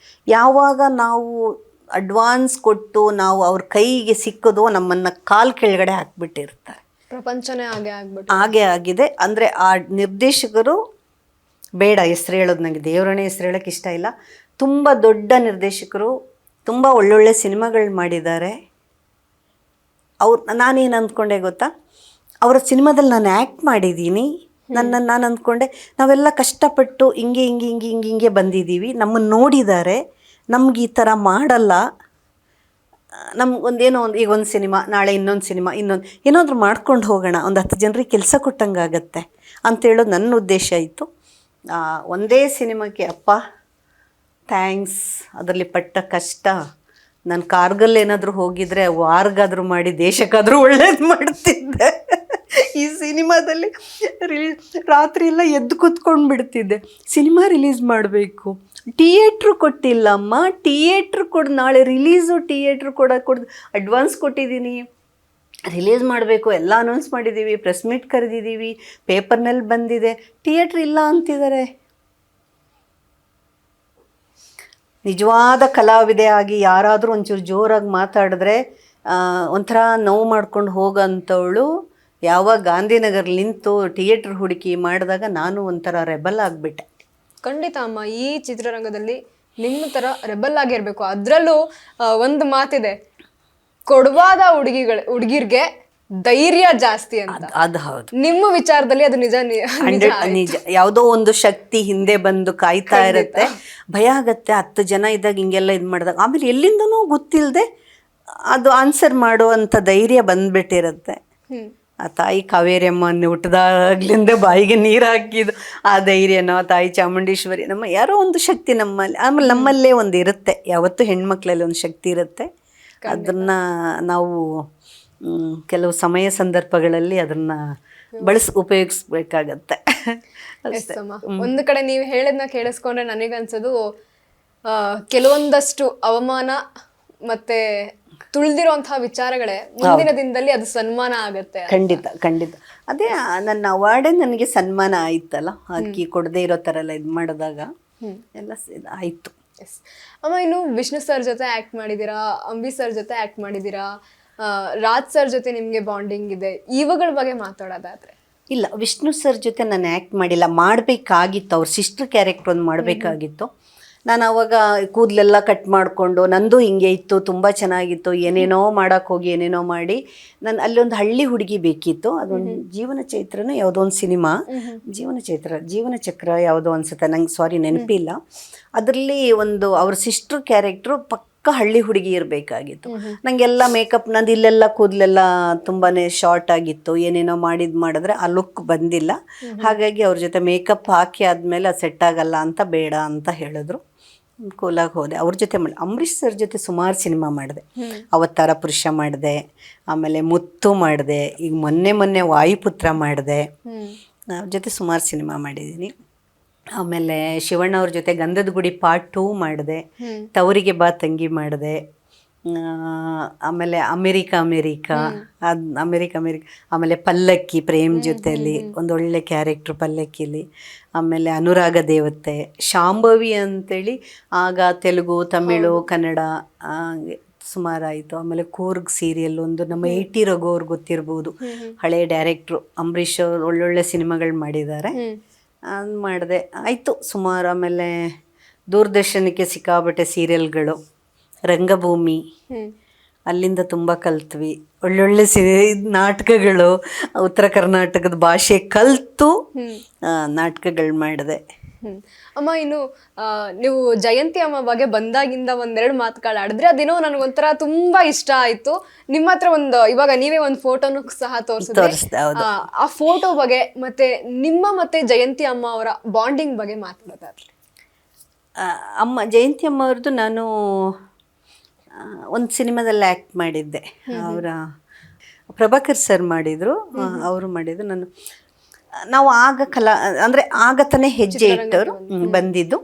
ಯಾವಾಗ ನಾವು ಅಡ್ವಾನ್ಸ್ ಕೊಟ್ಟು ನಾವು ಅವ್ರ ಕೈಗೆ ಸಿಕ್ಕೋದು, ನಮ್ಮನ್ನು ಕಾಲು ಕೆಳಗಡೆ ಹಾಕ್ಬಿಟ್ಟಿರ್ತಾರೆ. ಪ್ರಪಂಚನೇ ಹಾಗೆ ಆಗಿದೆ. ಅಂದರೆ ಆ ನಿರ್ದೇಶಕರು ಬೇಡ, ಹೆಸ್ರು ಹೇಳೋದು ನನಗೆ ದೇವರನ್ನೇ ಹೆಸ್ರು ಹೇಳೋಕ್ಕೆ ಇಷ್ಟ ಇಲ್ಲ. ತುಂಬ ದೊಡ್ಡ ನಿರ್ದೇಶಕರು, ತುಂಬ ಒಳ್ಳೊಳ್ಳೆ ಸಿನಿಮಾಗಳು ಮಾಡಿದ್ದಾರೆ. ನಾನೇನು ಅಂದ್ಕೊಂಡೆ ಗೊತ್ತಾ, ಅವರ ಸಿನಿಮಾದಲ್ಲಿ ನಾನು ಆ್ಯಕ್ಟ್ ಮಾಡಿದ್ದೀನಿ. ನಾನು ಅಂದ್ಕೊಂಡೆ ನಾವೆಲ್ಲ ಕಷ್ಟಪಟ್ಟು ಹಿಂಗೆ ಬಂದಿದ್ದೀವಿ, ನಮ್ಮನ್ನು ನೋಡಿದ್ದಾರೆ, ನಮ್ಗೆ ಈ ಥರ ಮಾಡಲ್ಲ, ನಮ್ಗೊಂದೇನೋ ಈಗ ಒಂದು ಸಿನಿಮಾ, ನಾಳೆ ಇನ್ನೊಂದು ಸಿನಿಮಾ, ಏನಾದರೂ ಮಾಡ್ಕೊಂಡು ಹೋಗೋಣ, ಒಂದು 10 ಜನರಿಗೆ ಕೆಲಸ ಕೊಟ್ಟಂಗೆ ಆಗುತ್ತೆ ಅಂತೇಳೋದು ನನ್ನ ಉದ್ದೇಶ ಇತ್ತು. ಒಂದೇ ಸಿನಿಮಾಕ್ಕೆ ಅಪ್ಪ ಥ್ಯಾಂಕ್ಸ್, ಅದರಲ್ಲಿ ಪಟ್ಟ ಕಷ್ಟ. ನಾನು ಕಾರ್ಗಲ್ ಏನಾದರೂ ಹೋಗಿದ್ರೆ ವಾರ್ಗಾದರೂ ಮಾಡಿ ದೇಶಕ್ಕಾದರೂ ಒಳ್ಳೇದು ಮಾಡ್ತಿದ್ದೆ. ಈ ಸಿನಿಮಾದಲ್ಲಿ ರಾತ್ರಿ ಎಲ್ಲ ಎದ್ದು ಕೂತ್ಕೊಂಡು ಬಿಡ್ತಿದ್ದೆ. ಸಿನಿಮಾ ರಿಲೀಸ್ ಮಾಡಬೇಕು, ಥಿಯೇಟ್ರು ಕೊಟ್ಟಿಲ್ಲಮ್ಮ, ಥಿಯೇಟ್ರ್ ಕೊಡು, ನಾಳೆ ರಿಲೀಸು, ಥಿಯೇಟ್ರ್ ಕೊಡು, ಅಡ್ವಾನ್ಸ್ ಕೊಟ್ಟಿದ್ದೀನಿ, ರಿಲೀಸ್ ಮಾಡಬೇಕು, ಎಲ್ಲ ಅನೌನ್ಸ್ ಮಾಡಿದ್ದೀವಿ, ಪ್ರೆಸ್ ಮೀಟ್ ಕರೆದಿದ್ದೀವಿ, ಪೇಪರ್ನಲ್ಲಿ ಬಂದಿದೆ, ಥಿಯೇಟ್ರ್ ಇಲ್ಲ ಅಂತಿದ್ದಾರೆ. ನಿಜವಾದ ಕಲಾವಿದೆ ಆಗಿ ಯಾರಾದರೂ ಒಂಚೂರು ಜೋರಾಗಿ ಮಾತಾಡಿದ್ರೆ ಒಂಥರ ನೋವು ಮಾಡ್ಕೊಂಡು ಹೋಗೋಂಥವಳು ಯಾವಾಗ ಗಾಂಧಿನಗರ್ ನಿಂತು ಥಿಯೇಟ್ರ್ ಹುಡುಕಿ ಮಾಡಿದಾಗ ನಾನು ಒಂಥರ ರೆಬಲ್ ಆಗಿಬಿಟ್ಟೆ. ಖಂಡಿತ ಅಮ್ಮ, ಈ ಚಿತ್ರರಂಗದಲ್ಲಿ ನಿಮ್ಮ ಥರ ರೆಬಲ್ ಆಗಿರಬೇಕು. ಅದರಲ್ಲೂ ಒಂದು ಮಾತಿದೆ, ಕೊಡವಾದ ಹುಡುಗಿರ್ಗೆ ಧೈರ್ಯ ಜಾಸ್ತಿ ಅಂತ. ಅದು ಹೌದು, ನಿಮ್ಮ ವಿಚಾರದಲ್ಲಿ ಅದು ನಿಜ. ನಿಜ. ಯಾವುದೋ ಒಂದು ಶಕ್ತಿ ಹಿಂದೆ ಬಂದು ಕಾಯ್ತಾ ಇರುತ್ತೆ. ಭಯ ಆಗತ್ತೆ 10 ಜನ ಇದ್ದಾಗ ಹಿಂಗೆಲ್ಲ ಇದು ಮಾಡಿದಾಗ. ಆಮೇಲೆ ಎಲ್ಲಿಂದನೂ ಗೊತ್ತಿಲ್ಲದೆ ಅದು ಆನ್ಸರ್ ಮಾಡುವಂಥ ಧೈರ್ಯ ಬಂದ್ಬಿಟ್ಟಿರುತ್ತೆ. ಆ ತಾಯಿ ಕಾವೇರಿ ಅಮ್ಮನ ಹುಟ್ಟಿದಾಗ್ಲಿಂದ ಬಾಯಿಗೆ ನೀರು ಹಾಕಿದ್ದು ಆ ಧೈರ್ಯನೋ, ತಾಯಿ ಚಾಮುಂಡೇಶ್ವರಿ, ನಮ್ಮ ಯಾರೋ ಒಂದು ಶಕ್ತಿ ನಮ್ಮಲ್ಲಿ, ಆಮೇಲೆ ನಮ್ಮಲ್ಲೇ ಒಂದು ಇರುತ್ತೆ. ಯಾವತ್ತೂ ಹೆಣ್ಮಕ್ಳಲ್ಲಿ ಒಂದು ಶಕ್ತಿ ಇರುತ್ತೆ. ಅದನ್ನು ನಾವು ಕೆಲವು ಸಮಯ ಸಂದರ್ಭಗಳಲ್ಲಿ ಅದನ್ನು ಉಪಯೋಗಿಸ್ಬೇಕಾಗತ್ತೆ. ಒಂದು ಕಡೆ ನೀವು ಹೇಳೋದನ್ನ ಕೇಳಿಸ್ಕೊಂಡ್ರೆ ನನಗನ್ಸೋದು ಕೆಲವೊಂದಷ್ಟು ಅವಮಾನ ಮತ್ತೆ ತುಳಿದಿರುವಂತಹ ವಿಚಾರಗಳೇ ಮುಂದಿನ ದಿನದಲ್ಲಿ ಅದು ಸನ್ಮಾನ ಆಗತ್ತೆ. ಖಂಡಿತ ಖಂಡಿತ. ಅದೇ ನನ್ನ ಅವಾರ್ಡೇ ನನಗೆ ಸನ್ಮಾನ ಆಯ್ತಲ್ಲ, ಅಕ್ಕಿ ಕೊಡದೇ ಇರೋ ಥರ ಎಲ್ಲ ಇದು ಮಾಡಿದಾಗ ಎಲ್ಲ ಆಯಿತು. ಎಸ್ ಅಮ್ಮ, ಇನ್ನು ವಿಷ್ಣು ಸರ್ ಜೊತೆ ಆ್ಯಕ್ಟ್ ಮಾಡಿದ್ದೀರಾ, ಅಂಬಿ ಸರ್ ಜೊತೆ ಆ್ಯಕ್ಟ್ ಮಾಡಿದ್ದೀರಾ, ರಾಜ್ ಸರ್ ಜೊತೆ ನಿಮಗೆ ಬಾಂಡಿಂಗ್ ಇದೆ, ಇವುಗಳ ಬಗ್ಗೆ ಮಾತಾಡೋದಾದ್ರೆ? ಇಲ್ಲ, ವಿಷ್ಣು ಸರ್ ಜೊತೆ ನಾನು ಆ್ಯಕ್ಟ್ ಮಾಡಿಲ್ಲ, ಮಾಡಬೇಕಾಗಿತ್ತು. ಅವ್ರ ಸಿಸ್ಟರ್ ಕ್ಯಾರೆಕ್ಟರ್ ಒಂದು ಮಾಡಬೇಕಾಗಿತ್ತು. ನಾನು ಅವಾಗ ಕೂದಲೆಲ್ಲ ಕಟ್ ಮಾಡಿಕೊಂಡು, ನಂದು ಹಿಂಗೆ ಇತ್ತು, ತುಂಬ ಚೆನ್ನಾಗಿತ್ತು, ಏನೇನೋ ಮಾಡೋಕ್ಕೆ ಹೋಗಿ ಏನೇನೋ ಮಾಡಿ ನಾನು ಅಲ್ಲೊಂದು ಹಳ್ಳಿ ಹುಡುಗಿ ಬೇಕಿತ್ತು. ಅದೊಂದು ಜೀವನ ಚೈತ್ರನ ಯಾವುದೋ ಒಂದು ಸಿನಿಮಾ, ಜೀವನ ಚಕ್ರ ಯಾವುದೋ ಅನ್ಸುತ್ತೆ, ನಂಗೆ ಸಾರಿ ನೆನಪಿಲ್ಲ. ಅದರಲ್ಲಿ ಒಂದು ಅವ್ರ ಸಿಸ್ಟರ್ ಕ್ಯಾರೆಕ್ಟ್ರು ಪಕ್ಕ ಹಳ್ಳಿ ಹುಡುಗಿ ಇರಬೇಕಾಗಿತ್ತು. ನನಗೆಲ್ಲ ಮೇಕಪ್, ನಂದು ಇಲ್ಲೆಲ್ಲ ಕೂದಲೆಲ್ಲ ತುಂಬಾ ಶಾರ್ಟ್ ಆಗಿತ್ತು, ಏನೇನೋ ಮಾಡಿದ್ರೆ ಆ ಲುಕ್ ಬಂದಿಲ್ಲ. ಹಾಗಾಗಿ ಅವ್ರ ಜೊತೆ ಮೇಕಪ್ ಹಾಕಿ ಆದಮೇಲೆ ಅದು ಸೆಟ್ ಆಗಲ್ಲ ಅಂತ ಬೇಡ ಅಂತ ಹೇಳಿದ್ರು. ಕೂಲಾಗಿ ಹೋದೆ. ಅವ್ರ ಜೊತೆ ಅಂಬರೀಷ್ ಸರ್ ಜೊತೆ ಸುಮಾರು ಸಿನಿಮಾ ಮಾಡಿದೆ. ಅವತಾರ ಪುರುಷ ಮಾಡಿದೆ, ಆಮೇಲೆ ಮುತ್ತು ಮಾಡಿದೆ, ಈಗ ಮೊನ್ನೆ ವಾಯುಪುತ್ರ ಮಾಡಿದೆ. ಅವ್ರ ಜೊತೆ ಸುಮಾರು ಸಿನಿಮಾ ಮಾಡಿದ್ದೀನಿ. ಆಮೇಲೆ ಶಿವಣ್ಣ ಅವ್ರ ಜೊತೆ ಗಂಧದ ಗುಡಿ ಪಾರ್ಟ್ 2 ಮಾಡಿದೆ, ತವರಿಗೆ ಬಾ ತಂಗಿ ಮಾಡಿದೆ. ಆಮೇಲೆ ಅಮೇರಿಕಾ ಆಮೇಲೆ ಪಲ್ಲಕ್ಕಿ ಪ್ರೇಮ್ ಜೊತೆಯಲ್ಲಿ ಒಂದೊಳ್ಳೆ ಕ್ಯಾರೆಕ್ಟ್ರು ಪಲ್ಲಕ್ಕಿಲಿ. ಆಮೇಲೆ ಅನುರಾಗ ದೇವತೆ, ಶಾಂಭವಿ ಅಂತೇಳಿ ಆಗ ತೆಲುಗು, ತಮಿಳು, ಕನ್ನಡ ಸುಮಾರಾಯಿತು. ಆಮೇಲೆ ಕೂರ್ಗ್ ಸೀರಿಯಲ್ ಒಂದು, ನಮ್ಮ 80 ರಘು ಅವ್ರು ಗೊತ್ತಿರ್ಬೋದು, ಹಳೆಯ ಡೈರೆಕ್ಟ್ರು. ಅಂಬರೀಷ್ ಅವ್ರು ಒಳ್ಳೊಳ್ಳೆ ಸಿನಿಮಾಗಳು ಮಾಡಿದ್ದಾರೆ, ಅದು ಮಾಡಿದೆ, ಆಯಿತು ಸುಮಾರು. ಆಮೇಲೆ ದೂರದರ್ಶನಕ್ಕೆ ಸಿಕ್ಕಾಬಟ್ಟೆ ಸೀರಿಯಲ್ಗಳು, ರಂಗಭೂಮಿ, ಅಲ್ಲಿಂದ ತುಂಬ ಕಲ್ತ್ವಿ. ಒಳ್ಳೊಳ್ಳೆ ನಾಟಕಗಳು, ಉತ್ತರ ಕರ್ನಾಟಕದ ಭಾಷೆ ಕಲಿತು ನಾಟಕಗಳು ಮಾಡಿದೆ. ಅಮ್ಮ, ಇನ್ನು ನೀವು ಜಯಂತಿ ಅಮ್ಮ ಬಗ್ಗೆ ಬಂದಾಗಿಂದ ಒಂದೆರಡು ಮಾತುಗಳಾಡಿದ್ರೆ ಅದೇನೋ ನನಗೊಂಥರ ತುಂಬಾ ಇಷ್ಟ ಆಯ್ತು. ನಿಮ್ಮ ಹತ್ರ ಇವಾಗ ನೀವೇ ಒಂದು ಫೋಟೋನು ಸಹ ತೋರಿಸಿದ್ರಿ. ಆ ಫೋಟೋ ಬಗ್ಗೆ ಮತ್ತೆ ಜಯಂತಿ ಅಮ್ಮ ಅವರ ಬಾಂಡಿಂಗ್ ಬಗ್ಗೆ ಮಾತಾಡೋದಾದ್ರೆ? ಜಯಂತಿ ಅಮ್ಮ ಅವ್ರದ್ದು ನಾನು ಒಂದು ಸಿನಿಮಾದಲ್ಲಿ ಆ್ಯಕ್ಟ್ ಮಾಡಿದ್ದೆ. ಅವರ ಪ್ರಭಾಕರ್ ಸರ್ ಮಾಡಿದರು, ಅವರು ಮಾಡಿದ್ರು. ನಾವು ಆಗ ಆಗ ತಾನೇ ಹೆಜ್ಜೆ ಇಟ್ಟವರು ಬಂದಿದ್ದು.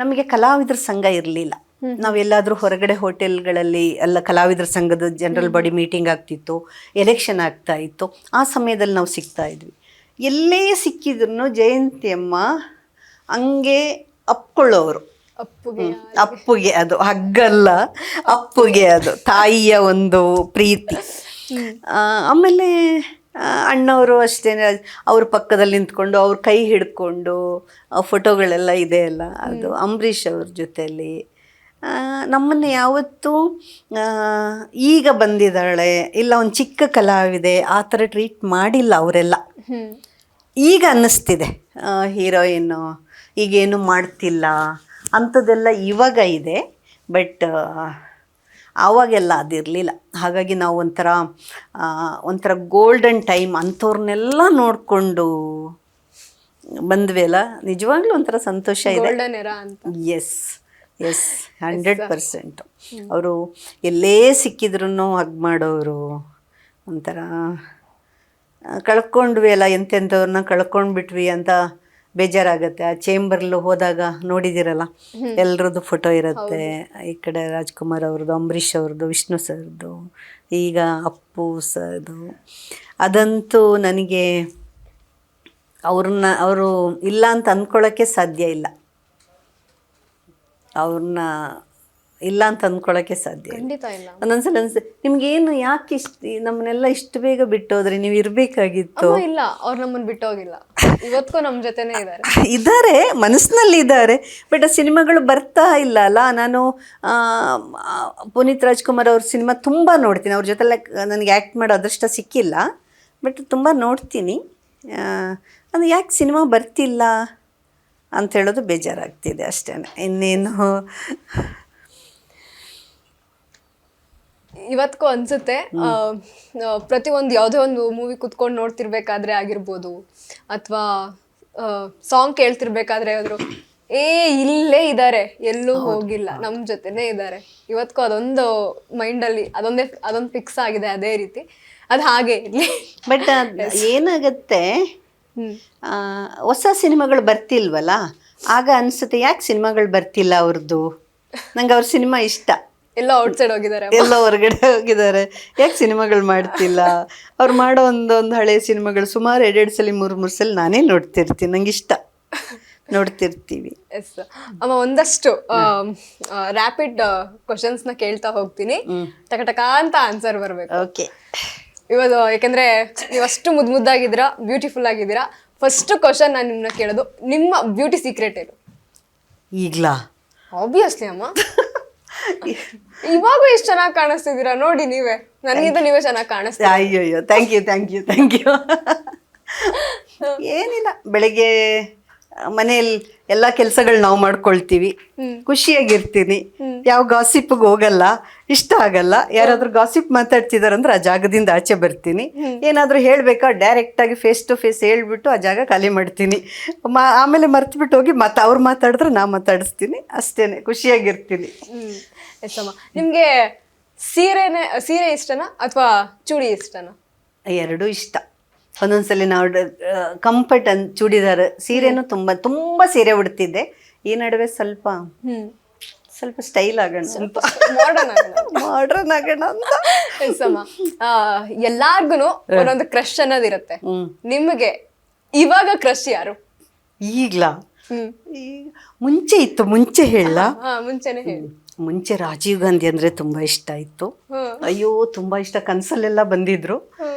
ನಮಗೆ ಕಲಾವಿದರ ಸಂಘ ಇರಲಿಲ್ಲ. ನಾವೆಲ್ಲಾದರೂ ಹೊರಗಡೆ ಹೋಟೆಲ್ಗಳಲ್ಲಿ ಎಲ್ಲ ಕಲಾವಿದರ ಸಂಘದ ಜನರಲ್ ಬಾಡಿ ಮೀಟಿಂಗ್ ಆಗ್ತಿತ್ತು, ಎಲೆಕ್ಷನ್ ಆಗ್ತಾ ಇತ್ತು. ಆ ಸಮಯದಲ್ಲಿ ನಾವು ಸಿಗ್ತಾ ಇದ್ವಿ. ಎಲ್ಲೇ ಸಿಕ್ಕಿದ್ರು ಜಯಂತಿ ಅಮ್ಮ ಹಂಗೆ ಅಪ್ಕೊಳ್ಳೋರು. ಅಪ್ಪುಗೆ ಅದು ಹಗ್ಗಲ್ಲ, ಅಪ್ಪುಗೆ ಅದು ತಾಯಿಯ ಒಂದು ಪ್ರೀತಿ. ಆಮೇಲೆ ಅಣ್ಣವರು ಅಷ್ಟೇ, ಅವ್ರ ಪಕ್ಕದಲ್ಲಿ ನಿಂತ್ಕೊಂಡು ಅವ್ರ ಕೈ ಹಿಡ್ಕೊಂಡು ಫೋಟೋಗಳೆಲ್ಲ ಇದೆ ಅಲ್ಲ, ಅದು ಅಂಬರೀಷ್ ಅವ್ರ ಜೊತೆಯಲ್ಲಿ. ನಮ್ಮನ್ನು ಯಾವತ್ತೂ ಈಗ ಬಂದಿದ್ದಾಳೆ, ಇಲ್ಲ ಒಂದು ಚಿಕ್ಕ ಕಲಾವಿದೆ ಆ ಥರ ಟ್ರೀಟ್ ಮಾಡಿಲ್ಲ ಅವರೆಲ್ಲ. ಈಗ ಅನ್ನಿಸ್ತಿದೆ ಹೀರೋಯಿನ್ನು ಈಗೇನು ಮಾಡ್ತಿಲ್ಲ ಅಂಥದ್ದೆಲ್ಲ ಇವಾಗ ಇದೆ, ಬಟ್ ಆವಾಗೆಲ್ಲ ಅದಿರಲಿಲ್ಲ. ಹಾಗಾಗಿ ನಾವು ಒಂಥರ ಗೋಲ್ಡನ್ ಟೈಮ್ ಅಂಥವ್ರನ್ನೆಲ್ಲ ನೋಡಿಕೊಂಡು ಬಂದ್ವಿ ಅಲ್ಲ, ನಿಜವಾಗ್ಲೂ ಒಂಥರ ಸಂತೋಷ ಇದೆ. ಎಸ್ 100%. ಅವರು ಎಲ್ಲೇ ಸಿಕ್ಕಿದ್ರು ಹಗ್ ಮಾಡೋರು. ಒಂಥರ ಕಳ್ಕೊಂಡ್ವಿ ಅಲ್ಲ, ಎಂತೆಂಥವ್ರನ್ನ ಕಳ್ಕೊಂಡ್ಬಿಟ್ವಿ ಅಂತ ಬೇಜಾರಾಗುತ್ತೆ. ಆ ಚೇಂಬರ್ಲು ಹೋದಾಗ ನೋಡಿದಿರಲ್ಲ, ಎಲ್ಲರದ್ದು ಫೋಟೋ ಇರುತ್ತೆ. ಈ ಕಡೆ ರಾಜ್ಕುಮಾರ್ ಅವ್ರದ್ದು, ಅಂಬರೀಷ್ ಅವ್ರದ್ದು, ವಿಷ್ಣು ಸರ್ದು, ಈಗ ಅಪ್ಪು ಸರ್ದು. ಅದಂತೂ ನನಗೆ ಅವರು ಇಲ್ಲ ಅಂತ ಅಂದ್ಕೊಳ್ಳೋಕ್ಕೆ ಸಾಧ್ಯ ಇಲ್ಲ. ಅವ್ರನ್ನ ಇಲ್ಲ ಅಂತ ಅಂದ್ಕೊಳ್ಳೋಕ್ಕೆ ಸಾಧ್ಯ ಇಲ್ಲ. ಒಂದೊಂದ್ಸಲ ಅನ್ಸುತ್ತೆ, ನಿಮ್ಗೇನು ಯಾಕೆ ನಮ್ಮನ್ನೆಲ್ಲ ಇಷ್ಟು ಬೇಗ ಬಿಟ್ಟೋದ್ರಿ, ನೀವು ಇರಬೇಕಾಗಿತ್ತು. ಇಲ್ಲ, ಅವ್ರು ನಮ್ಮನ್ನು ಬಿಟ್ಟೋಗಿಲ್ಲ, ಇವತ್ತಿಗೂ ನಮ್ಮ ಜೊತೆನೇ ಇದ್ದಾರೆ, ಮನಸ್ಸಿನಲ್ಲಿ ಇದ್ದಾರೆ. ಬಟ್ ಆ ಸಿನಿಮಾಗಳು ಬರ್ತಾ ಇಲ್ಲ ಅಲ್ಲ. ನಾನು ಪುನೀತ್ ರಾಜ್ಕುಮಾರ್ ಅವ್ರ ಸಿನಿಮಾ ತುಂಬ ನೋಡ್ತೀನಿ. ಅವ್ರ ಜೊತೆಲ್ಲ ನನಗೆ ಆ್ಯಕ್ಟ್ ಮಾಡೋ ಅದೃಷ್ಟ ಸಿಕ್ಕಿಲ್ಲ, ಬಟ್ ತುಂಬ ನೋಡ್ತೀನಿ. ಅದು ಯಾಕೆ ಸಿನಿಮಾ ಬರ್ತಿಲ್ಲ ಅಂತ ಹೇಳೋದು ಬೇಜಾರಾಗ್ತಿದೆ ಅಷ್ಟೇ, ಇನ್ನೇನು. ಇವತ್ತಿಗೂ ಅನ್ಸುತ್ತೆ, ಪ್ರತಿಯೊಂದು ಯಾವುದೇ ಒಂದು ಮೂವಿ ಕುತ್ಕೊಂಡು ನೋಡ್ತಿರ್ಬೇಕಾದ್ರೆ ಆಗಿರ್ಬೋದು, ಅಥವಾ ಸಾಂಗ್ ಕೇಳ್ತಿರ್ಬೇಕಾದ್ರೆ ಆದರೂ ಇಲ್ಲೇ ಇದ್ದಾರೆ, ಎಲ್ಲೂ ಹೋಗಿಲ್ಲ, ನಮ್ಮ ಜೊತೆನೇ ಇದ್ದಾರೆ. ಇವತ್ತಿಗೂ ಅದೊಂದು ಮೈಂಡಲ್ಲಿ ಅದೊಂದು ಫಿಕ್ಸ್ ಆಗಿದೆ. ಅದೇ ರೀತಿ ಅದು ಹಾಗೆ ಇರಲಿ. ಬಟ್ ಏನಾಗತ್ತೆ, ಹೊಸ ಸಿನಿಮಾಗಳು ಬರ್ತಿಲ್ವಲ್ಲ, ಆಗ ಅನಿಸುತ್ತೆ ಯಾಕೆ ಸಿನಿಮಾಗಳು ಬರ್ತಿಲ್ಲ ಅವ್ರದ್ದು. ನಂಗೆ ಅವ್ರ ಸಿನಿಮಾ ಇಷ್ಟ. ಎಲ್ಲ ಔಟ್ಸೈಡ್ ಹೋಗಿದ್ದಾರೆ. ಎಲ್ಲ ಹೊರಗಡೆ ಹೋಗಿದ್ದಾರೆ. ಯಾಕೆ ಸಿನಿಮಾಗಳು ಮಾಡ್ತಿಲ್ಲ? ಅವ್ರು ಮಾಡೋ ಒಂದೊಂದು ಹಳೆ ಸಿನಿಮಾಗಳು ಸುಮಾರು 2 ಸಲ 3 ಸಲ ನಾನೇ ನೋಡ್ತಿರ್ತೀನಿ. ನಂಗೆ ಇಷ್ಟ, ನೋಡ್ತಿರ್ತೀವಿ. ಎಸ್ ಅಮ್ಮ, ಒಂದಷ್ಟು ರ್ಯಾಪಿಡ್ ಕ್ವಶನ್ಸ್ನ ಕೇಳ್ತಾ ಹೋಗ್ತೀನಿ, ಟಕ ಅಂತ ಆನ್ಸರ್ ಬರಬೇಕು. ಓಕೆ. ಇವತ್ತು ಯಾಕಂದ್ರೆ ನೀವಷ್ಟು ಮುದ್ದಾಗಿದ್ದೀರಾ, ಬ್ಯೂಟಿಫುಲ್ ಆಗಿದ್ದೀರಾ. ಫಸ್ಟ್ ಕ್ವಶನ್ ನಾನು ನಿಮ್ಮನ್ನ ಕೇಳೋದು, ನಿಮ್ಮ ಬ್ಯೂಟಿ ಸೀಕ್ರೆಟ್ ಏನು? ಈಗ್ಲಾ? ಆಬ್ವಿಯಸ್ಲಿ ಅಮ್ಮ, ಇವಾಗೂ ಎಷ್ಟು ಚೆನ್ನಾಗಿ ಕಾಣಿಸ್ತಿದ್ದೀರಾ ನೋಡಿ ನೀವೇ, ನನಗಿಂತ ನೀವೇ ಚೆನ್ನಾಗಿ ಕಾಣಿಸ್ತೀರಾ. ಅಯ್ಯೋ ಥ್ಯಾಂಕ್ ಯು. ಏನಿಲ್ಲ, ಬೆಳಗ್ಗೆ ಮನೆಯಲ್ಲಿ ಎಲ್ಲ ಕೆಲಸಗಳು ನಾವು ಮಾಡ್ಕೊಳ್ತೀವಿ, ಖುಷಿಯಾಗಿರ್ತೀನಿ. ಯಾವ ಗಾಸಿಪ್ಗೆ ಹೋಗಲ್ಲ, ಇಷ್ಟ ಆಗಲ್ಲ. ಯಾರಾದ್ರೂ ಗಾಸಿಪ್ ಮಾತಾಡ್ತಿದಾರಂದ್ರೆ ಆ ಜಾಗದಿಂದ ಆಚೆ ಬರ್ತೀನಿ. ಏನಾದರೂ ಹೇಳ್ಬೇಕಾ ಡೈರೆಕ್ಟ್ ಆಗಿ ಫೇಸ್ ಟು ಫೇಸ್ ಹೇಳ್ಬಿಟ್ಟು ಆ ಜಾಗ ಖಾಲಿ ಮಾಡ್ತೀನಿ. ಆಮೇಲೆ ಮರ್ತ್ಬಿಟ್ಟು ಹೋಗಿ ಮತ್ತೆ ಅವ್ರು ಮಾತಾಡಿದ್ರೆ ನಾ ಮಾತಾಡಿಸ್ತೀನಿ. ಅಷ್ಟೇನೆ, ಖುಷಿಯಾಗಿರ್ತೀನಿ. ಎಸ್ ಅಮ್ಮ, ನಿಮ್ಗೆ ಸೀರೆ ಇಷ್ಟನಾ ಅಥವಾ ಚೂಡಿ ಇಷ್ಟನಾ? ಎರಡೂ ಇಷ್ಟ. ಒಂದೊಂದ್ಸಲಿ ನಾವು ಕಂಫರ್ಟ್ ಚೂಡಿದಾರ್, ಸೀರೆನೂ ತುಂಬ ಸೀರೆ ಉಡ್ತಿದ್ದೆ. ಈ ನಡುವೆ ಸ್ವಲ್ಪ ಸ್ಟೈಲ್ ಆಗೋಣ ಅಂತ, ಮಾಡ್ರನ್ ಆಗೋಣ ಅಂತ. ಎಸ್ ಅಮ್ಮ, ಎಲ್ಲಾರ್ಗು ಒಂದೊಂದು ಕ್ರಶ್ ಅನ್ನೋದಿರುತ್ತೆ. ನಿಮಗೆ ಇವಾಗ ಕ್ರಶ್ ಯಾರು? ಈಗ್ಲಾ? ಮುಂಚೆ ಇತ್ತು, ಮುಂಚೆ ಹೇಳ. ಮುಂಚೆನೆ ಹೇಳಿ. ಮುಂಚೆ ರಾಜೀವ್ ಗಾಂಧಿ ಅಂದ್ರೆ ತುಂಬಾ ಇಷ್ಟ ಇತ್ತು. ಅಯ್ಯೋ ತುಂಬಾ ಇಷ್ಟ, ಕನ್ಸಲ್ಲೆಲ್ಲ ಬಂದಿದ್ರು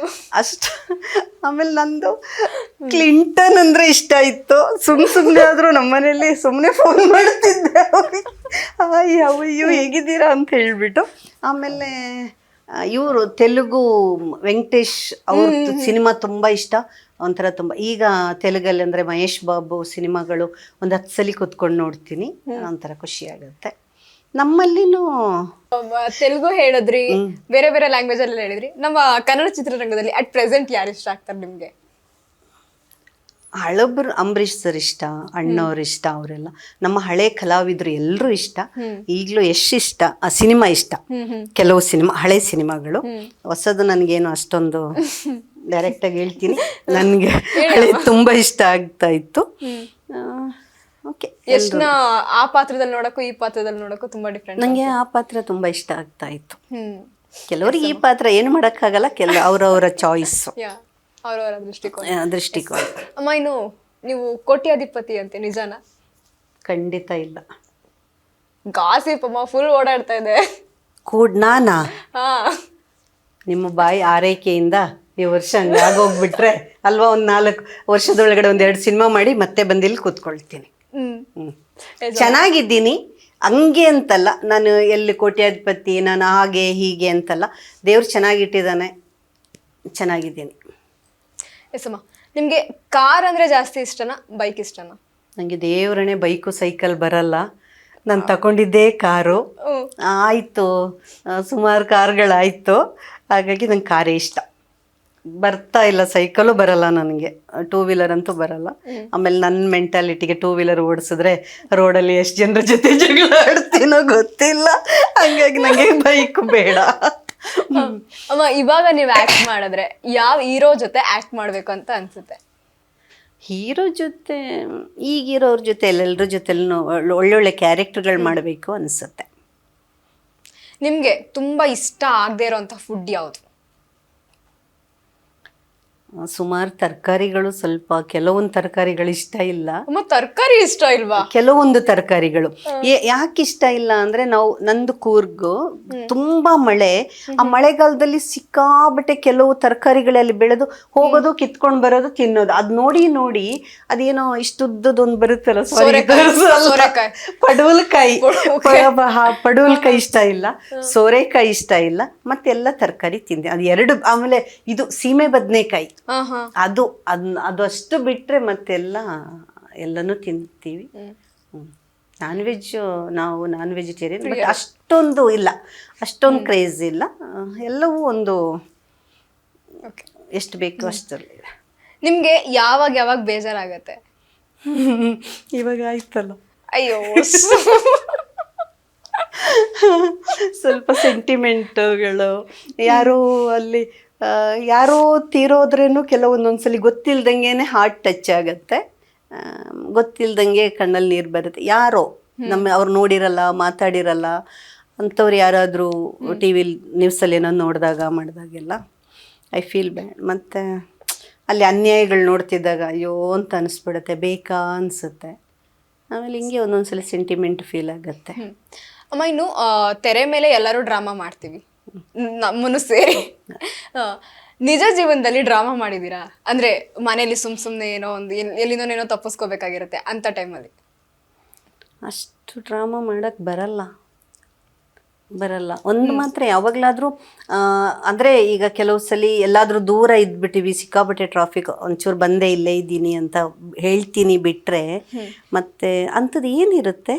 ಅಷ್ಟ. ಆಮೇಲೆ ನಂದು ಕ್ಲಿಂಟನ್ ಅಂದ್ರೆ ಇಷ್ಟ ಇತ್ತು. ಸುಮ್ನೆ ಆದ್ರೂ ನಮ್ಮನೇಲಿ ಸುಮ್ಮನೆ ಫೋನ್ ಮಾಡ್ತಿದ್ದೆ ಅವ್ರಿಗೆ, ಅಯ್ಯೋ ಹೇಗಿದ್ದೀರಾ ಅಂತ ಹೇಳ್ಬಿಟ್ಟು. ಆಮೇಲೆ ಇವರು ತೆಲುಗು ವೆಂಕಟೇಶ್ ಅವ್ರದ್ದು ಸಿನಿಮಾ ತುಂಬಾ ಇಷ್ಟ. ಒಂಥರ ತುಂಬ, ಈಗ ತೆಲುಗಲ್ಲಿ ಅಂದರೆ ಮಹೇಶ್ ಬಾಬು ಸಿನಿಮಾಗಳು ಒಂದು 10 ಸಲ ಕೂತ್ಕೊಂಡು ನೋಡ್ತೀನಿ. ಒಂಥರ ಖುಷಿ ಆಗುತ್ತೆ. ನಮ್ಮಲ್ಲಿನೂ ತೆಲುಗು ಹೇಳಿದ್ರಿ, ಬೇರೆ ಬೇರೆ ಲ್ಯಾಂಗ್ವೇಜ್ ಅಲ್ಲಿ ಹೇಳಿದ್ರಿ. ನಮ್ಮ ಕನ್ನಡ ಚಿತ್ರರಂಗದಲ್ಲಿ ಅಟ್ ಪ್ರೆಸೆಂಟ್ ಯಾರು ಇಷ್ಟ ಆಗ್ತಾರೆ ನಿಮ್ಗೆ? ಹಳಬ್ರು ಅಂಬರೀಷ್ ಸರ್ ಇಷ್ಟ, ಅಣ್ಣವ್ರು ಇಷ್ಟ, ಅವರೆಲ್ಲ ನಮ್ಮ ಹಳೆ ಕಲಾವಿದರು ಎಲ್ಲರೂ ಇಷ್ಟ. ಈಗಲೂ ಇಷ್ಟ, ಆ ಸಿನಿಮಾ ಇಷ್ಟ. ಕೆಲವು ಸಿನಿಮಾ, ಹಳೆ ಸಿನಿಮಾಗಳು. ಹೊಸದು ನನಗೇನು ಅಷ್ಟೊಂದು ಡೈರೆಕ್ಟ್ ಆಗಿ ಹೇಳ್ತೀನಿ, ನನಗೆ ಹಳೆ ತುಂಬಾ ಇಷ್ಟ ಆಗ್ತಾ ಇತ್ತು. ಎಷ್ಟನ ಆ ಪಾತ್ರದಲ್ಲಿ ನೋಡಕ್ಕೂ ಈ ಪಾತ್ರದಲ್ಲಿ ನೋಡಕ್ಕೂ ತುಂಬಾ ಡಿಫ್ರೆಂಟ್. ನಂಗೆ ಆ ಪಾತ್ರ ತುಂಬಾ ಇಷ್ಟ ಆಗ್ತಾ ಇತ್ತು. ಕೆಲವರಿಗೆ ಈ ಪಾತ್ರ ಏನು ಮಾಡಕ್ಕಾಗಲ್ಲ, ಅವರವರ ಚಾಯ್ಸ್, ಅವರವರ ದೃಷ್ಟಿಕೋನ. ಅಮ್ಮ, ಇನ್ನು ನೀವು ಕೋಟ್ಯಾಧಿಪತಿ ಅಂತೆ, ನಿಜಾನ? ಖಂಡಿತ ಇಲ್ಲ. ಗಾಸಿಪ್ ಅಮ್ಮ, ಫುಲ್ ಓಡಾಡ್ತಾ ಇದೆ. ನಾನಾ? ನಿಮ್ಮ ಬಾಯಿ ಆರೈಕೆಯಿಂದ ಈ ವರ್ಷ ಹಂಗಾಗೋಗ್ಬಿಟ್ರೆ ಅಲ್ವಾ, ಒಂದು 4 ವರ್ಷದೊಳಗಡೆ 1-2 ಸಿನಿಮಾ ಮಾಡಿ ಮತ್ತೆ ಬಂದಿಲ್ಲಿ ಕೂತ್ಕೊಳ್ತೀನಿ. ಚೆನ್ನಾಗಿದ್ದೀನಿ ಹಂಗೆ ಅಂತಲ್ಲ, ನಾನು ಎಲ್ಲಿ ಕೋಟ್ಯಾಧಿಪತಿ, ನಾನು ಹಾಗೆ ಹೀಗೆ ಅಂತಲ್ಲ. ದೇವ್ರು ಚೆನ್ನಾಗಿಟ್ಟಿದ್ದಾನೆ, ಚೆನ್ನಾಗಿದ್ದೀನಿ. ಎಸಮ್ಮ, ನಿಮಗೆ ಕಾರ್ ಅಂದರೆ ಜಾಸ್ತಿ ಇಷ್ಟನಾ, ಬೈಕ್ ಇಷ್ಟನಾ? ನನಗೆ ದೇವ್ರನೇ ಬೈಕು ಸೈಕಲ್ ಬರಲ್ಲ. ನಾನು ತಗೊಂಡಿದ್ದೇ ಕಾರು. ಆಯಿತು, ಸುಮಾರು ಕಾರ್ಗಳಾಯಿತು. ಹಾಗಾಗಿ ನಂಗೆ ಕಾರೇ ಇಷ್ಟ. ಬರ್ತಾ ಇಲ್ಲ, ಸೈಕಲು ಬರಲ್ಲ ನನಗೆ, 2 ವೀಲರ್ ಅಂತೂ ಬರಲ್ಲ. ಆಮೇಲೆ ನನ್ನ ಮೆಂಟಾಲಿಟಿಗೆ 2 ವೀಲರ್ ಓಡಿಸಿದ್ರೆ ರೋಡಲ್ಲಿ ಎಷ್ಟು ಜನರ ಜೊತೆ ಜಗಳ ಆಡ್ತೀನೋ ಗೊತ್ತಿಲ್ಲ. ಹಂಗಾಗಿ ನನಗೆ ಬೈಕ್ ಬೇಡ. ಅಮ್ಮ, ಇವಾಗ ನೀವು ಆಕ್ಟ್ ಮಾಡಿದ್ರೆ ಯಾವ ಹೀರೋ ಜೊತೆ ಆಕ್ಟ್ ಮಾಡ್ಬೇಕು ಅಂತ ಅನ್ಸುತ್ತೆ? ಹೀರೋ ಜೊತೆ, ಈಗಿರೋರ ಜೊತೆ ಎಲ್ಲರ ಜೊತೆಲೂ ಒಳ್ಳೊಳ್ಳೆ ಕ್ಯಾರೆಕ್ಟರ್ಗಳು ಮಾಡಬೇಕು ಅನಿಸುತ್ತೆ. ನಿಮಗೆ ತುಂಬ ಇಷ್ಟ ಆಗದೆ ಇರೋಂಥ ಫುಡ್ ಯಾವುದು? ಸುಮಾರು ತರಕಾರಿಗಳು, ಸ್ವಲ್ಪ ಕೆಲವೊಂದು ತರಕಾರಿಗಳು ಇಷ್ಟ ಇಲ್ಲ. ತರಕಾರಿ ಇಷ್ಟ ಇಲ್ವಾ? ಕೆಲವೊಂದು ತರಕಾರಿಗಳು ಯಾಕೆ ಇಷ್ಟ ಇಲ್ಲ ಅಂದ್ರೆ, ನಂದು ಕೂರ್ಗು ತುಂಬಾ ಮಳೆ. ಆ ಮಳೆಗಾಲದಲ್ಲಿ ಸಿಕ್ಕಾಬಟ್ಟೆ ಕೆಲವು ತರಕಾರಿಗಳಲ್ಲಿ ಬೆಳೆದು ಹೋಗೋದು, ಕಿತ್ಕೊಂಡು ಬರೋದು, ತಿನ್ನೋದು. ಅದ್ ನೋಡಿ ನೋಡಿ ಅದೇನೋ ಇಷ್ಟುದ್ದದೊಂದು ಬರುತ್ತಲ್ಲ, ಪಡವಲ್ಕಾಯಿ ಇಷ್ಟ ಇಲ್ಲ, ಸೋರೆಕಾಯಿ ಇಷ್ಟ ಇಲ್ಲ. ಮತ್ತೆಲ್ಲ ತರಕಾರಿ ತಿಂದೆ, ಅದು 2. ಆಮೇಲೆ ಇದು ಸೀಮೆ ಬದನೆಕಾಯಿ, ಅದು ಅಷ್ಟು ಬಿಟ್ರೆ ಎಲ್ಲನೂ ತಿಂತೀವಿ. ನಾನ್ ವೆಜ್, ನಾವು ನಾನ್ ವೆಜಿಟೇರಿಯನ್, ಬಟ್ ಅಷ್ಟೊಂದು ಇಲ್ಲ, ಅಷ್ಟೊಂದು ಕ್ರೇಜ್ ಇಲ್ಲ. ಎಲ್ಲವೂ ಒಂದು ಎಷ್ಟು ಬೇಕು ಅಷ್ಟರಲ್ಲಿ. ನಿಮ್ಗೆ ಯಾವಾಗ ಬೇಜಾರಾಗತ್ತೆ? ಇವಾಗ ಆಯ್ತಲ್ಲ, ಅಯ್ಯೋ ಸ್ವಲ್ಪ ಸೆಂಟಿಮೆಂಟ್ಗಳು, ಯಾರೋ ತೀರೋದ್ರೇನು ಕೆಲವೊಂದೊಂದ್ಸಲಿ ಗೊತ್ತಿಲ್ದಂಗೆನೆ ಹಾರ್ಟ್ ಟಚ್ ಆಗತ್ತೆ, ಗೊತ್ತಿಲ್ದಂಗೆ ಕಣ್ಣಲ್ಲಿ ನೀರು ಬರುತ್ತೆ. ಯಾರೋ ಅವ್ರು ನೋಡಿರಲ್ಲ, ಮಾತಾಡಿರಲ್ಲ, ಅಂಥವ್ರು ಯಾರಾದರೂ ಟಿ ವಿಲಿ ನ್ಯೂಸಲ್ಲಿ ಏನೋ ನೋಡಿದಾಗ ಮಾಡಿದಾಗೆಲ್ಲ ಐ ಫೀಲ್ ಬ್ಯಾಡ್. ಮತ್ತು ಅಲ್ಲಿ ಅನ್ಯಾಯಗಳು ನೋಡ್ತಿದ್ದಾಗ ಅಯ್ಯೋ ಅಂತ ಅನಿಸ್ಬಿಡುತ್ತೆ, ಬೇಕಾ ಅನಿಸುತ್ತೆ. ಆಮೇಲೆ ಹಿಂಗೆ ಒಂದೊಂದ್ಸಲ ಸೆಂಟಿಮೆಂಟ್ ಫೀಲ್ ಆಗುತ್ತೆ. ಅಮ್ಮ ಇನ್ನು ತೆರೆ ಮೇಲೆ ಎಲ್ಲರೂ ಡ್ರಾಮಾ ಮಾಡ್ತೀವಿ, ನಮ್ಮನ್ನು ಸೇರಿ. ನಿಜ ಜೀವನದಲ್ಲಿ ಡ್ರಾಮಾ ಮಾಡಿದ್ದೀರಾ? ಅಂದ್ರೆ ಮನೇಲಿ ಸುಮ್ಮನೆ ಏನೋ ಒಂದು ಎಲ್ಲಿಂದೋ ತಪ್ಪಿಸ್ಕೋಬೇಕಾಗಿರುತ್ತೆ ಅಂತ ಟೈಮಲ್ಲಿ. ಅಷ್ಟು ಡ್ರಾಮಾ ಮಾಡೋಕ್ಕೆ ಬರಲ್ಲ. ಒಂದು ಮಾತ್ರ ಯಾವಾಗಲಾದರೂ ಅಂದರೆ ಈಗ ಕೆಲವು ಸಲ ಎಲ್ಲಾದರೂ ದೂರ ಇದ್ಬಿಟ್ಟಿವಿ, ಸಿಕ್ಕಾಪಟ್ಟೆ ಟ್ರಾಫಿಕ್, ಒಂಚೂರು ಬಂದೇ ಇಲ್ಲೇ ಇದ್ದೀನಿ ಅಂತ ಹೇಳ್ತೀನಿ ಬಿಟ್ಟರೆ ಮತ್ತೆ ಅಂಥದ್ದು ಏನಿರುತ್ತೆ,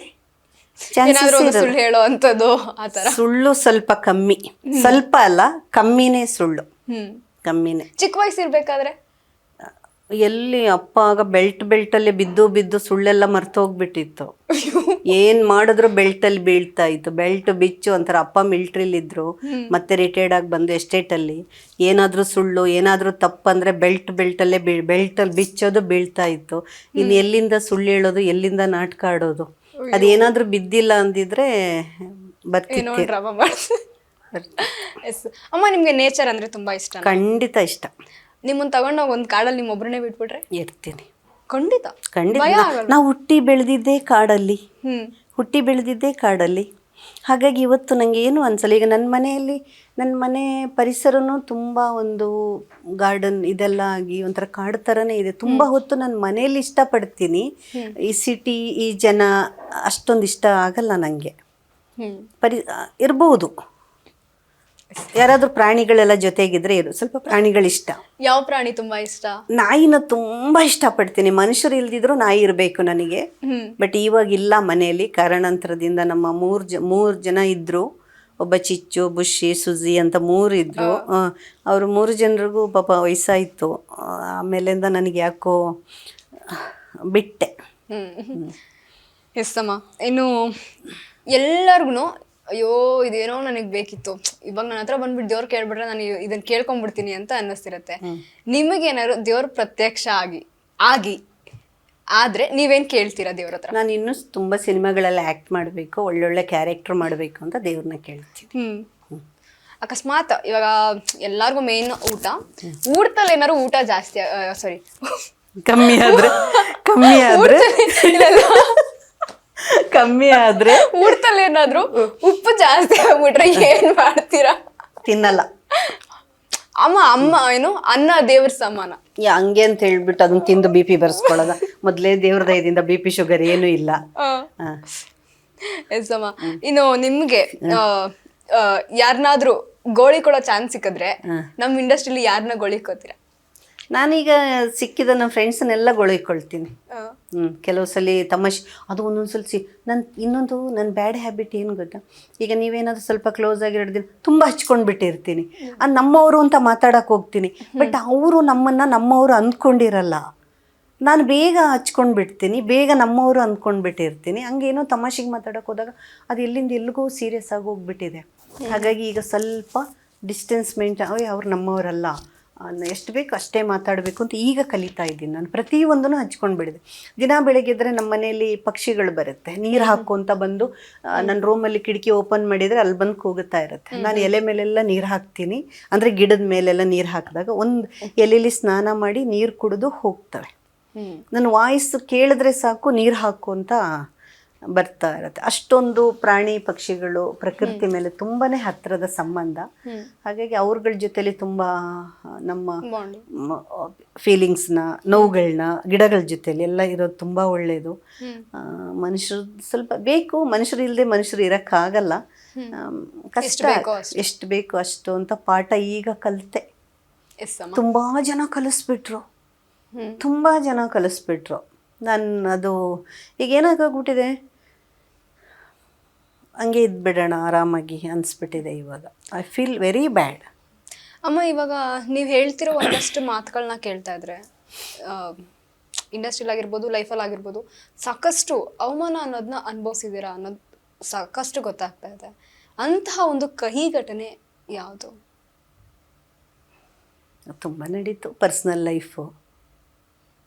ಸುಳ್ಳು ಹೇಳೋ ಅಂಥದ್ದು ಆ ಥರ. ಸುಳ್ಳು ಸ್ವಲ್ಪ ಕಮ್ಮಿ, ಸ್ವಲ್ಪ ಅಲ್ಲ ಕಮ್ಮಿನೇ ಸುಳ್ಳು, ಕಮ್ಮಿನೇ. ಚಿಕ್ಕ ವಯಸ್ಸಿರ್ಬೇಕಾದ್ರೆ ಎಲ್ಲಿ ಅಪ್ಪ ಆಗ ಬೆಲ್ಟಲ್ಲೇ ಬಿದ್ದು ಸುಳ್ಳೆಲ್ಲ ಮರ್ತೋಗ್ಬಿಟ್ಟಿತ್ತು. ಏನು ಮಾಡಿದ್ರು ಬೆಲ್ಟಲ್ಲಿ ಬೀಳ್ತಾ ಇತ್ತು. ಬೆಲ್ಟ್ ಬಿಚ್ಚು ಒಂಥರ, ಅಪ್ಪ ಮಿಲ್ಟ್ರಿಲಿದ್ರು, ಮತ್ತೆ ರಿಟೈರ್ಡ್ ಆಗಿ ಬಂದು ಎಸ್ಟೇಟಲ್ಲಿ. ಏನಾದರೂ ಸುಳ್ಳು ಏನಾದರೂ ತಪ್ಪಂದರೆ ಬೆಲ್ಟಲ್ಲೇ ಬೆಲ್ಟಲ್ಲಿ ಬಿಚ್ಚೋದು ಬೀಳ್ತಾ ಇತ್ತು. ಇನ್ನು ಎಲ್ಲಿಂದ ಸುಳ್ಳು ಹೇಳೋದು, ಎಲ್ಲಿಂದ ನಾಟಕ ಆಡೋದು. ಅದೇನಾದರೂ ಬಿದ್ದಿಲ್ಲ ಅಂದಿದ್ರೆ ಬರ್ತಿತ್ತು. ಅಮ್ಮ ನಿಮ್ಗೆ ನೇಚರ್ ಅಂದ್ರೆ ತುಂಬಾ ಇಷ್ಟ? ಖಂಡಿತ ಇಷ್ಟ. ನಿಮ್ಮನ್ನ ತಗೊಂಡೋಗಿ ಒಂದು ಕಾಡಲ್ಲಿ ನಿಮ್ಮ ಒಬ್ಬರನ್ನೇ ಬಿಟ್ಬಿಟ್ರೆ? ಇರ್ತೀನಿ. ಖಂಡಿತ. ನಾವು ಹುಟ್ಟಿ ಬೆಳೆದಿದ್ದೇ ಕಾಡಲ್ಲಿ. ಹಾಗಾಗಿ ಇವತ್ತು ನನಗೆ ಏನು ಅನ್ಸಲ್ಲ. ಈಗ ನನ್ನ ಮನೆ ಪರಿಸರನೂ ತುಂಬ ಒಂದು ಗಾರ್ಡನ್ ಇದೆಲ್ಲ ಆಗಿ ಒಂಥರ ಕಾಡು ಥರನೇ ಇದೆ. ತುಂಬ ಹೊತ್ತು ನನ್ನ ಮನೆಯಲ್ಲಿ ಇಷ್ಟಪಡ್ತೀನಿ. ಈ ಸಿಟಿ, ಈ ಜನ ಅಷ್ಟೊಂದು ಇಷ್ಟ ಆಗಲ್ಲ ನನಗೆ. ಇರ್ಬೋದು, ಯಾರಾದರೂ ಪ್ರಾಣಿಗಳೆಲ್ಲ ಜೊತೆಗಿದ್ರೆ ಸ್ವಲ್ಪ ಪ್ರಾಣಿಗಳಿಷ್ಟ. ಯಾವ ಪ್ರಾಣಿ ತುಂಬಾ ಇಷ್ಟ? ನಾಯಿನ ತುಂಬಾ ಇಷ್ಟಪಡ್ತೀನಿ. ಮನುಷ್ಯರು ಇಲ್ದಿದ್ರು ನಾಯಿ ಇರಬೇಕು ನನಗೆ. ಬಟ್ ಇವಾಗ ಇಲ್ಲ ಮನೆಯಲ್ಲಿ, ಕಾರಣಾಂತರದಿಂದ. ನಮ್ಮ ಮೂರು ಜನ ಇದ್ರು. ಒಬ್ಬ ಚಿಚ್ಚು, ಬುಷಿ, ಸುಜಿ ಅಂತ 3 ಇದ್ರು. ಅವರು 3 ಜನರಿಗೂ ಪಾಪ ವಯಸ್ಸಾಯಿತು. ಆಮೇಲಿಂದ ನನಗೆ ಯಾಕೋ ಬಿಟ್ಟೆ. ಎಸ್ ಅಮ್ಮ. ಇನ್ನು ಎಲ್ಲರಿಗೂ ಅಯ್ಯೋ ಇದೇನೋ ನನಗೆ ಬೇಕಿತ್ತು, ಇವಾಗ ನನ್ನ ಹತ್ರ ಬಂದ್ಬಿಟ್ಟು ದೇವ್ರು ಕೇಳ್ಬಿಟ್ರೆ ನಾನು ಇದನ್ನ ಕೇಳ್ಕೊಂಡ್ಬಿಡ್ತೀನಿ ಅಂತ ಅನ್ನಿಸ್ತಿರತ್ತೆ. ನಿಮಗೇನಾದ್ರು ದೇವ್ರ ಪ್ರತ್ಯಕ್ಷ ಆಗಿ ಆದ್ರೆ ನೀವೇನ್ ಕೇಳ್ತೀರಾ ದೇವ್ರ ಹತ್ರ? ನಾನು ಇನ್ನೂ ತುಂಬ ಸಿನಿಮಾಗಳೆಲ್ಲ ಆ್ಯಕ್ಟ್ ಮಾಡಬೇಕು, ಒಳ್ಳೊಳ್ಳೆ ಕ್ಯಾರೆಕ್ಟರ್ ಮಾಡಬೇಕು ಅಂತ ದೇವ್ರನ್ನ ಕೇಳ್ತೀನಿ. ಅಕಸ್ಮಾತ್ ಇವಾಗ ಎಲ್ಲಾರ್ಗು ಮೇನ್ ಊಟದಲ್ಲಿ ಏನಾದ್ರು ಊಟ ಜಾಸ್ತಿ ಕಮ್ಮಿ ಆದ್ರೆ ಊಟದಲ್ಲಿ ಏನಾದ್ರು ಉಪ್ಪು ಜಾಸ್ತಿ ಆಗ್ಬಿಟ್ರೆ ಏನ್ ಮಾಡ್ತೀರಾ? ತಿನ್ನಲ್ಲ. ಅಮ್ಮ ಏನು ಅನ್ನ ದೇವ್ರ ಸಮಾನ ಹಂಗೆ ಅಂತ ಹೇಳ್ಬಿಟ್ಟು ಅದನ್ನ ತಿಂದು BP ಬರ್ಸ್ಕೊಳ್ಳೋದ? ಮೊದ್ಲೇ ದೇವ್ರ ದಯದಿಂದ BP ಶುಗರ್ ಏನು ಇಲ್ಲ. ಎಸ್ ಅಮ್ಮ. ಇನ್ನು ನಿಮ್ಗೆ ಯಾರನ್ನಾದ್ರೂ ಗೋಳಿ ಕೊಡೋ ಚಾನ್ಸ್ ಸಿಕ್ಕಿದ್ರೆ ನಮ್ ಇಂಡಸ್ಟ್ರಿಲಿ ಯಾರನ್ನ ಗೋಳಿಕೋತೀರಾ? ನಾನೀಗ ಸಿಕ್ಕಿದ ನಮ್ಮ ಫ್ರೆಂಡ್ಸನ್ನೆಲ್ಲ ಗೊಳಿಕೊಳ್ತೀನಿ. ಕೆಲವು ಸಲ ತಮಾಷೆ, ಅದು ಒಂದೊಂದ್ಸಲ ನನ್ನ ಬ್ಯಾಡ್ ಹ್ಯಾಬಿಟ್ ಏನು ಗೊತ್ತಾ, ಈಗ ನೀವೇನಾದರೂ ಸ್ವಲ್ಪ ಕ್ಲೋಸ್ ಆಗಿ 2 ದಿನ ತುಂಬ ಹಚ್ಕೊಂಡು ಬಿಟ್ಟಿರ್ತೀನಿ. ಅದು ನಮ್ಮವರು ಅಂತ ಮಾತಾಡೋಕೆ ಹೋಗ್ತೀನಿ. ಬಟ್ ಅವರು ನಮ್ಮವರು ಅಂದ್ಕೊಂಡಿರಲ್ಲ. ನಾನು ಬೇಗ ಹಚ್ಕೊಂಡು ಬಿಡ್ತೀನಿ, ಬೇಗ ನಮ್ಮವರು ಅಂದ್ಕೊಂಡು ಬಿಟ್ಟಿರ್ತೀನಿ. ಹಂಗೇನೋ ತಮಾಷೆಗೆ ಮಾತಾಡೋಕೆ ಹೋದಾಗ ಅದು ಎಲ್ಲಿಂದ ಎಲ್ಲಿಗೂ ಸೀರಿಯಸ್ ಆಗಿ ಹೋಗ್ಬಿಟ್ಟಿದೆ. ಹಾಗಾಗಿ ಈಗ ಸ್ವಲ್ಪ ಡಿಸ್ಟೆನ್ಸ್ ಅವ್ರು ನಮ್ಮವರಲ್ಲ, ಎಷ್ಟು ಬೇಕು ಅಷ್ಟೇ ಮಾತಾಡಬೇಕು ಅಂತ ಈಗ ಕಲಿತಾ ಇದ್ದೀನಿ. ನಾನು ಪ್ರತಿಯೊಂದನ್ನು ಹಚ್ಕೊಂಡು ಬಿಡಿದೆ. ದಿನ ಬೆಳಗ್ಗೆದ್ರೆ ನಮ್ಮ ಮನೆಯಲ್ಲಿ ಪಕ್ಷಿಗಳು ಬರುತ್ತೆ, ನೀರು ಹಾಕು ಬಂದು ನನ್ನ ರೂಮಲ್ಲಿ ಕಿಟಕಿ ಓಪನ್ ಮಾಡಿದರೆ ಅಲ್ಲಿ ಬಂದು ಕೂಗುತ್ತಾ ಇರುತ್ತೆ. ನಾನು ಎಲೆ ಮೇಲೆಲ್ಲ ನೀರು ಹಾಕ್ತೀನಿ, ಅಂದರೆ ಗಿಡದ ಮೇಲೆಲ್ಲ ನೀರು ಹಾಕಿದಾಗ ಒಂದು ಎಲೆಯಲ್ಲಿ ಸ್ನಾನ ಮಾಡಿ ನೀರು ಕುಡಿದು ಹೋಗ್ತವೆ. ನನ್ನ ವಾಯ್ಸ್ ಕೇಳಿದ್ರೆ ಸಾಕು ನೀರು ಹಾಕು ಅಂತ ಬರ್ತಾ ಇರುತ್ತೆ. ಅಷ್ಟೊಂದು ಪ್ರಾಣಿ ಪಕ್ಷಿಗಳು ಪ್ರಕೃತಿ ಮೇಲೆ ತುಂಬಾನೇ ಹತ್ತಿರದ ಸಂಬಂಧ. ಹಾಗಾಗಿ ಅವ್ರಗಳ ಜೊತೆಲಿ ತುಂಬ ನಮ್ಮ ಫೀಲಿಂಗ್ಸ್ನ, ನೋವುಗಳನ್ನ ಗಿಡಗಳ ಜೊತೆಲಿ ಎಲ್ಲ ಇರೋದು ತುಂಬ ಒಳ್ಳೆಯದು. ಮನುಷ್ಯರು ಸ್ವಲ್ಪ ಬೇಕು, ಮನುಷ್ಯರು ಇಲ್ಲದೆ ಮನುಷ್ಯರು ಇರೋಕ್ಕಾಗಲ್ಲ. ಕಷ್ಟ, ಎಷ್ಟು ಬೇಕು ಅಷ್ಟು ಅಂತ ಪಾಠ ಈಗ ಕಲಿತೆ. ತುಂಬ ಜನ ಕಲಿಸ್ಬಿಟ್ರು. ನಾನು ಅದು ಈಗ ಏನಾಗೋಗ್ಬಿಟ್ಟಿದೆ, ಹಂಗೆ ಇದ್ಬಿಡೋಣ ಆರಾಮಾಗಿ ಅನಿಸ್ಬಿಟ್ಟಿದೆ ಇವಾಗ. I feel very bad. ಅಮ್ಮ, ಇವಾಗ ನೀವು ಹೇಳ್ತಿರೋ ಒಂದಷ್ಟು ಮಾತುಗಳನ್ನ ಕೇಳ್ತಾ ಇದ್ರೆ ಇಂಡಸ್ಟ್ರಿಲ್ ಆಗಿರ್ಬೋದು, ಲೈಫಲ್ಲಿ ಆಗಿರ್ಬೋದು, ಸಾಕಷ್ಟು ಅವಮಾನ ಅನ್ನೋದನ್ನ ಅನುಭವಿಸಿದ್ದೀರಾ ಅನ್ನೋದು ಸಾಕಷ್ಟು ಗೊತ್ತಾಗ್ತಾ ಇದೆ. ಅಂತಹ ಒಂದು ಕಹಿ ಘಟನೆ ಯಾವುದು? ತುಂಬ ನಡೀತು. ಪರ್ಸ್ನಲ್ ಲೈಫು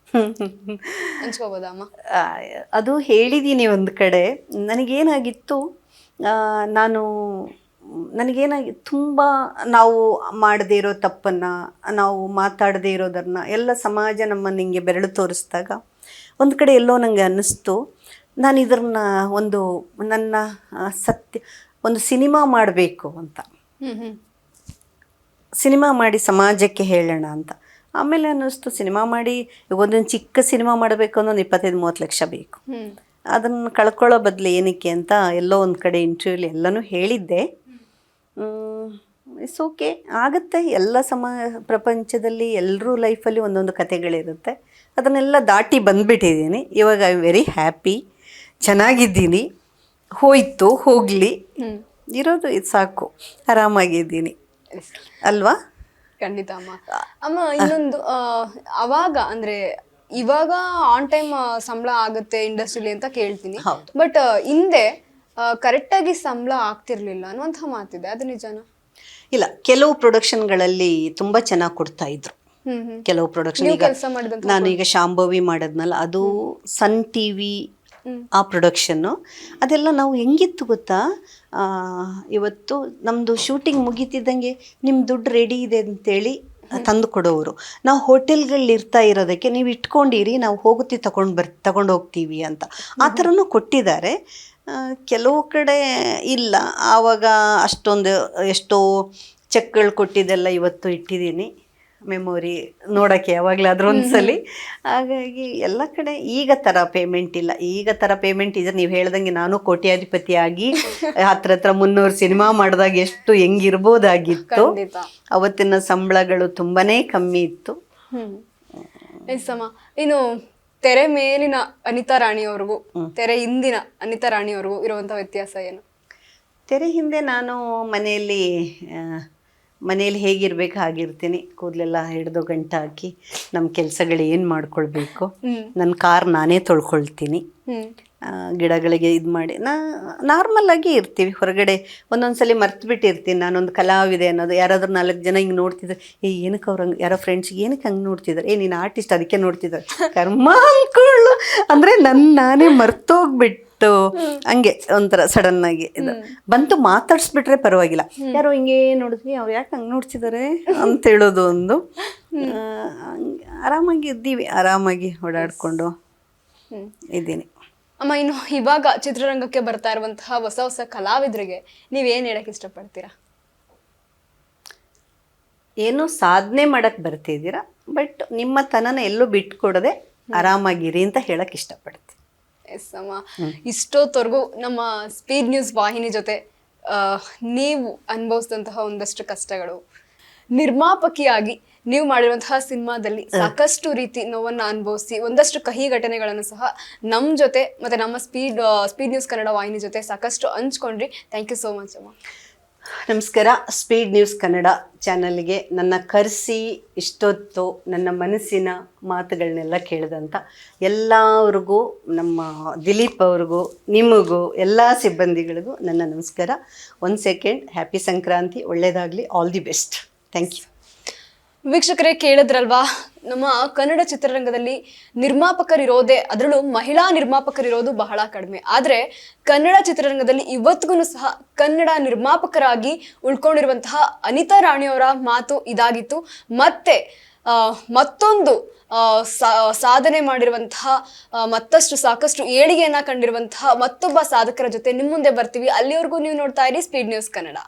ಹಂಚ್ಕೋಬೋದಾ ಅಮ್ಮ? ಅದು ಹೇಳಿದ್ದೀನಿ ಒಂದು ಕಡೆ. ನನಗೇನಾಗಿತ್ತು, ನಾನು ನನಗೇನಾಗಿ ತುಂಬ ನಾವು ಮಾಡದೇ ಇರೋ ತಪ್ಪನ್ನು, ನಾವು ಮಾತಾಡದೇ ಇರೋದನ್ನು ಎಲ್ಲ ಸಮಾಜ ನಮ್ಮನ್ನು ಹಿಂಗೆ ಬೆರಳು ತೋರಿಸಿದಾಗ ಒಂದು ಕಡೆ ಎಲ್ಲೋ ನನಗೆ ಅನ್ನಿಸ್ತು, ನಾನು ಇದನ್ನ ಒಂದು ನನ್ನ ಒಂದು ಸಿನಿಮಾ ಮಾಡಬೇಕು ಅಂತ, ಸಿನಿಮಾ ಮಾಡಿ ಸಮಾಜಕ್ಕೆ ಹೇಳೋಣ ಅಂತ. ಆಮೇಲೆ ಅನ್ನಿಸ್ತು ಸಿನಿಮಾ ಮಾಡಿ ಒಂದೊಂದು ಚಿಕ್ಕ ಸಿನಿಮಾ ಮಾಡಬೇಕು ಅನ್ನೋ 25-30 ಲಕ್ಷ ಬೇಕು. ಅದನ್ನು ಕಳ್ಕೊಳ್ಳೋ ಬದಲು ಏನಕ್ಕೆ ಅಂತ ಎಲ್ಲೋ ಒಂದು ಕಡೆ ಇಂಟರ್ವ್ಯೂಲಿ ಎಲ್ಲನೂ ಹೇಳಿದ್ದೆ. ಇಟ್ಸ್ ಓಕೆ, ಆಗುತ್ತೆ. ಎಲ್ಲ ಪ್ರಪಂಚದಲ್ಲಿ ಎಲ್ಲರೂ ಲೈಫಲ್ಲಿ ಒಂದೊಂದು ಕಥೆಗಳಿರುತ್ತೆ. ಅದನ್ನೆಲ್ಲ ದಾಟಿ ಬಂದುಬಿಟ್ಟಿದ್ದೀನಿ. ಇವಾಗ ಐ ಆಮ್ ವೆರಿ ಹ್ಯಾಪಿ, ಚೆನ್ನಾಗಿದ್ದೀನಿ. ಹೋಯ್ತು ಹೋಗಲಿ, ಇರೋದು ಇದು ಸಾಕು, ಆರಾಮಾಗಿದ್ದೀನಿ ಅಲ್ವಾ? ಖಂಡಿತ ಅಮ್ಮ. ಅಮ್ಮ ಇನ್ನೊಂದು, ಅವಾಗ ಅಂದ್ರೆ ಇವಾಗ ಆನ್ ಟೈಮ್ ಸಂಬಳ ಆಗುತ್ತೆ ಇಂಡಸ್ಟ್ರಿಲಿ ಅಂತ ಕೇಳ್ತೀನಿ, ಬಟ್ ಹಿಂದೆ ಕರೆಕ್ಟಾಗಿ ಸಂಬಳ ಆಗ್ತಿರ್ಲಿಲ್ಲ ಅನ್ನುವಂಥ ಮಾತಿದೆ, ಅದು ನಿಜಾನ? ಇಲ್ಲ, ಕೆಲವು ಪ್ರೊಡಕ್ಷನ್ಗಳಲ್ಲಿ ತುಂಬ ಚೆನ್ನಾಗಿ ಕೊಡ್ತಾ ಇದ್ರು. ಕೆಲವು ಪ್ರೊಡಕ್ಷನ್, ಈಗ ನಾನು ಈಗ ಶಾಂಭವಿ ಮಾಡೋದ್ನಲ್ಲ, ಅದು ಸನ್ ಟಿ ವಿ ಆ ಪ್ರೊಡಕ್ಷನ್ನು, ಅದೆಲ್ಲ ನಾವು ಹೆಂಗಿತ್ತು ಗೊತ್ತಾ, ಇವತ್ತು ನಮ್ಮದು ಶೂಟಿಂಗ್ ಮುಗೀತಿದ್ದಂಗೆ ನಿಮ್ಮ ದುಡ್ಡು ರೆಡಿ ಇದೆ ಅಂತೇಳಿ ತಂದು ಕೊಡೋರು. ನಾವು ಹೋಟೆಲ್ಗಳಲ್ಲಿ ಇರ್ತಾ ಇರೋದಕ್ಕೆ ನೀವು ಇಟ್ಕೊಂಡಿರಿ, ನಾವು ಹೋಗುತ್ತಿ ತಗೊಂಡು ಹೋಗ್ತೀವಿ ಅಂತ ಆ ಥರನೂ ಕೊಟ್ಟಿದ್ದಾರೆ. ಕೆಲವು ಕಡೆ ಇಲ್ಲ, ಆವಾಗ ಅಷ್ಟೊಂದು ಎಷ್ಟೋ ಚೆಕ್ಗಳು ಕೊಟ್ಟಿದ್ದೆಲ್ಲ ಇವತ್ತು ಇಟ್ಟಿದ್ದೀನಿ ಮೆಮೊರಿ ನೋಡೋಕ್ಕೆ ಯಾವಾಗಲಾದ್ರೂ ಒಂದ್ಸಲಿ. ಹಾಗಾಗಿ ಎಲ್ಲ ಕಡೆ ಈಗ ಥರ ಪೇಮೆಂಟ್ ಇಲ್ಲ. ಈಗ ಥರ ಪೇಮೆಂಟ್ ಇದ್ರೆ ನೀವು ಹೇಳ್ದಂಗೆ ನಾನು ಕೋಟ್ಯಾಧಿಪತಿಯಾಗಿ ಹತ್ರ 300 ಸಿನಿಮಾ ಮಾಡಿದಾಗ ಎಷ್ಟು ಹೆಂಗಿರ್ಬೋದಾಗಿತ್ತು. ಅವತ್ತಿನ ಸಂಬಳಗಳು ತುಂಬಾನೇ ಕಮ್ಮಿ ಇತ್ತು. ಇನ್ನು ತೆರೆ ಮೇಲಿನ ಅನಿತಾ ರಾಣಿಯವ್ರಿಗೂ ತೆರೆ ಹಿಂದಿನ ಅನಿತಾ ರಾಣಿಯವ್ರಿಗೂ ಇರುವಂಥ ವ್ಯತ್ಯಾಸ ಏನು? ತೆರೆ ಹಿಂದೆ ನಾನು ಮನೇಲಿ ಹೇಗಿರ್ಬೇಕು ಹಾಗಿರ್ತೀನಿ. ಕೂದಲೆಲ್ಲ ಹಿಡಿದು ಗಂಟು ಹಾಕಿ ನಮ್ಮ ಕೆಲಸಗಳು ಏನು ಮಾಡ್ಕೊಳ್ಬೇಕು, ನನ್ನ ಕಾರ್ ನಾನೇ ತೊಳ್ಕೊಳ್ತೀನಿ, ಗಿಡಗಳಿಗೆ ಇದು ಮಾಡಿ ನಾರ್ಮಲ್ಲಾಗಿ ಇರ್ತೀವಿ. ಹೊರಗಡೆ ಒಂದೊಂದ್ಸಲಿ ಮರ್ತು ಬಿಟ್ಟಿರ್ತೀನಿ ನಾನೊಂದು ಕಲಾವಿದೆ ಅನ್ನೋದು. ಯಾರಾದ್ರೂ 4 ಜನ ಹಿಂಗೆ ನೋಡ್ತಿದ್ರೆ, ಏನಕ್ಕೆ ಅವ್ರು ಹಂಗೆ, ಯಾರೋ ಫ್ರೆಂಡ್ಸ್ಗೆ ಏನಕ್ಕೆ ಹಂಗೆ ನೋಡ್ತಿದ್ದಾರೆ, ನೀನು ಆರ್ಟಿಸ್ಟ್ ಅದಕ್ಕೆ ನೋಡ್ತಿದ್ದಾರೆ, ಕರ್ಮ ಅಂದ್ಕೊಳ್ಳು ಅಂದರೆ ನಾನೇ ಮರ್ತೋಗ್ಬಿಟ್ಟು ಹಂಗೆ ಒಂಥರ ಸಡನ್ನಾಗಿ ಇದು ಬಂತು ಮಾತಾಡ್ಸ್ಬಿಟ್ರೆ ಪರವಾಗಿಲ್ಲ. ಯಾರೋ ಹಿಂಗೆ ನೋಡಿದ್ವಿ, ಅವ್ರು ಯಾಕೆ ಹಂಗೆ ನೋಡ್ತಿದ್ದಾರೆ ಅಂತ ಹೇಳೋದು ಒಂದು. ಆರಾಮಾಗಿ ಇದ್ದೀವಿ, ಆರಾಮಾಗಿ ಓಡಾಡಿಕೊಂಡು ಇದ್ದೀನಿ. ಅಮ್ಮ, ಇನ್ನು ಇವಾಗ ಚಿತ್ರರಂಗಕ್ಕೆ ಬರ್ತಾ ಇರುವಂತಹ ಹೊಸ ಕಲಾವಿದರಿಗೆ ನೀವೇನು ಹೇಳಕ್ ಇಷ್ಟಪಡ್ತೀರಾ? ಏನೋ ಸಾಧನೆ ಮಾಡಕ್ ಬರ್ತಿದ್ದೀರಾ, ಬಟ್ ನಿಮ್ಮ ತನನ ಎಲ್ಲೂ ಬಿಟ್ಕೊಡದೆ ಆರಾಮಾಗಿರಿ ಅಂತ ಹೇಳಕ್ ಇಷ್ಟಪಡ್ತೀನಿ. ಎಸ್ ಅಮ್ಮ, ಇಷ್ಟೊತ್ತವರೆಗೂ ನಮ್ಮ ಸ್ಪೀಡ್ ನ್ಯೂಸ್ ವಾಹಿನಿ ಜೊತೆ ನೀವು ಅನುಭವಿಸಿದಂತಹ ಒಂದಷ್ಟು ಕಷ್ಟಗಳು, ನಿರ್ಮಾಪಕಿಯಾಗಿ ನೀವು ಮಾಡಿರುವಂತಹ ಸಿನಿಮಾದಲ್ಲಿ ಸಾಕಷ್ಟು ರೀತಿ ನೋವನ್ನ ಅನುಭವಿಸಿ ಒಂದಷ್ಟು ಕಹಿ ಘಟನೆಗಳನ್ನು ಸಹ ನಮ್ಮ ಜೊತೆ ಮತ್ತೆ ನಮ್ಮ ಸ್ಪೀಡ್ ನ್ಯೂಸ್ ಕನ್ನಡ ವಾಹಿನಿ ಜೊತೆ ಸಾಕಷ್ಟು ಹಂಚ್ಕೊಂಡ್ರಿ. ಥ್ಯಾಂಕ್ ಯು ಸೋ ಮಚ್ ಅಮ್ಮ. ನಮಸ್ಕಾರ. ಸ್ಪೀಡ್ ನ್ಯೂಸ್ ಕನ್ನಡ ಚಾನಲ್ಗೆ ನನ್ನ ಕರೆಸಿ ಇಷ್ಟೊತ್ತು ನನ್ನ ಮನಸ್ಸಿನ ಮಾತುಗಳನ್ನೆಲ್ಲ ಕೇಳಿದಂಥ ಎಲ್ಲರಿಗೂ, ನಮ್ಮ ದಿಲೀಪ್ ಅವ್ರಿಗೂ, ನಿಮಗೂ, ಎಲ್ಲ ಸಿಬ್ಬಂದಿಗಳಿಗೂ ನನ್ನ ನಮಸ್ಕಾರ. 1 ಸೆಕೆಂಡ್, ಹ್ಯಾಪಿ ಸಂಕ್ರಾಂತಿ, ಒಳ್ಳೆಯದಾಗಲಿ, all the best. Thank you. ವೀಕ್ಷಕರೇ, ಕೇಳಿದ್ರಲ್ವಾ, ನಮ್ಮ ಕನ್ನಡ ಚಿತ್ರರಂಗದಲ್ಲಿ ನಿರ್ಮಾಪಕರಿರೋದೇ, ಅದರಲ್ಲೂ ಮಹಿಳಾ ನಿರ್ಮಾಪಕರಿರೋದು ಬಹಳ ಕಡಿಮೆ. ಆದರೆ ಕನ್ನಡ ಚಿತ್ರರಂಗದಲ್ಲಿ ಇವತ್ತಿಗೂ ಸಹ ಕನ್ನಡ ನಿರ್ಮಾಪಕರಾಗಿ ಉಳ್ಕೊಂಡಿರುವಂತಹ ಅನಿತಾ ರಾಣಿಯವರ ಮಾತು ಇದಾಗಿತ್ತು. ಮತ್ತೆ ಮತ್ತೊಂದು ಸಾಧನೆ ಮಾಡಿರುವಂತಹ, ಮತ್ತಷ್ಟು ಸಾಕಷ್ಟು ಏಳಿಗೆಯನ್ನ ಕಂಡಿರುವಂತಹ ಮತ್ತೊಬ್ಬ ಸಾಧಕರ ಜೊತೆ ನಿಮ್ಮ ಮುಂದೆ ಬರ್ತೀವಿ. ಅಲ್ಲಿವರೆಗೂ ನೀವು ನೋಡ್ತಾ ಇರಿ ಸ್ಪೀಡ್ ನ್ಯೂಸ್ ಕನ್ನಡ.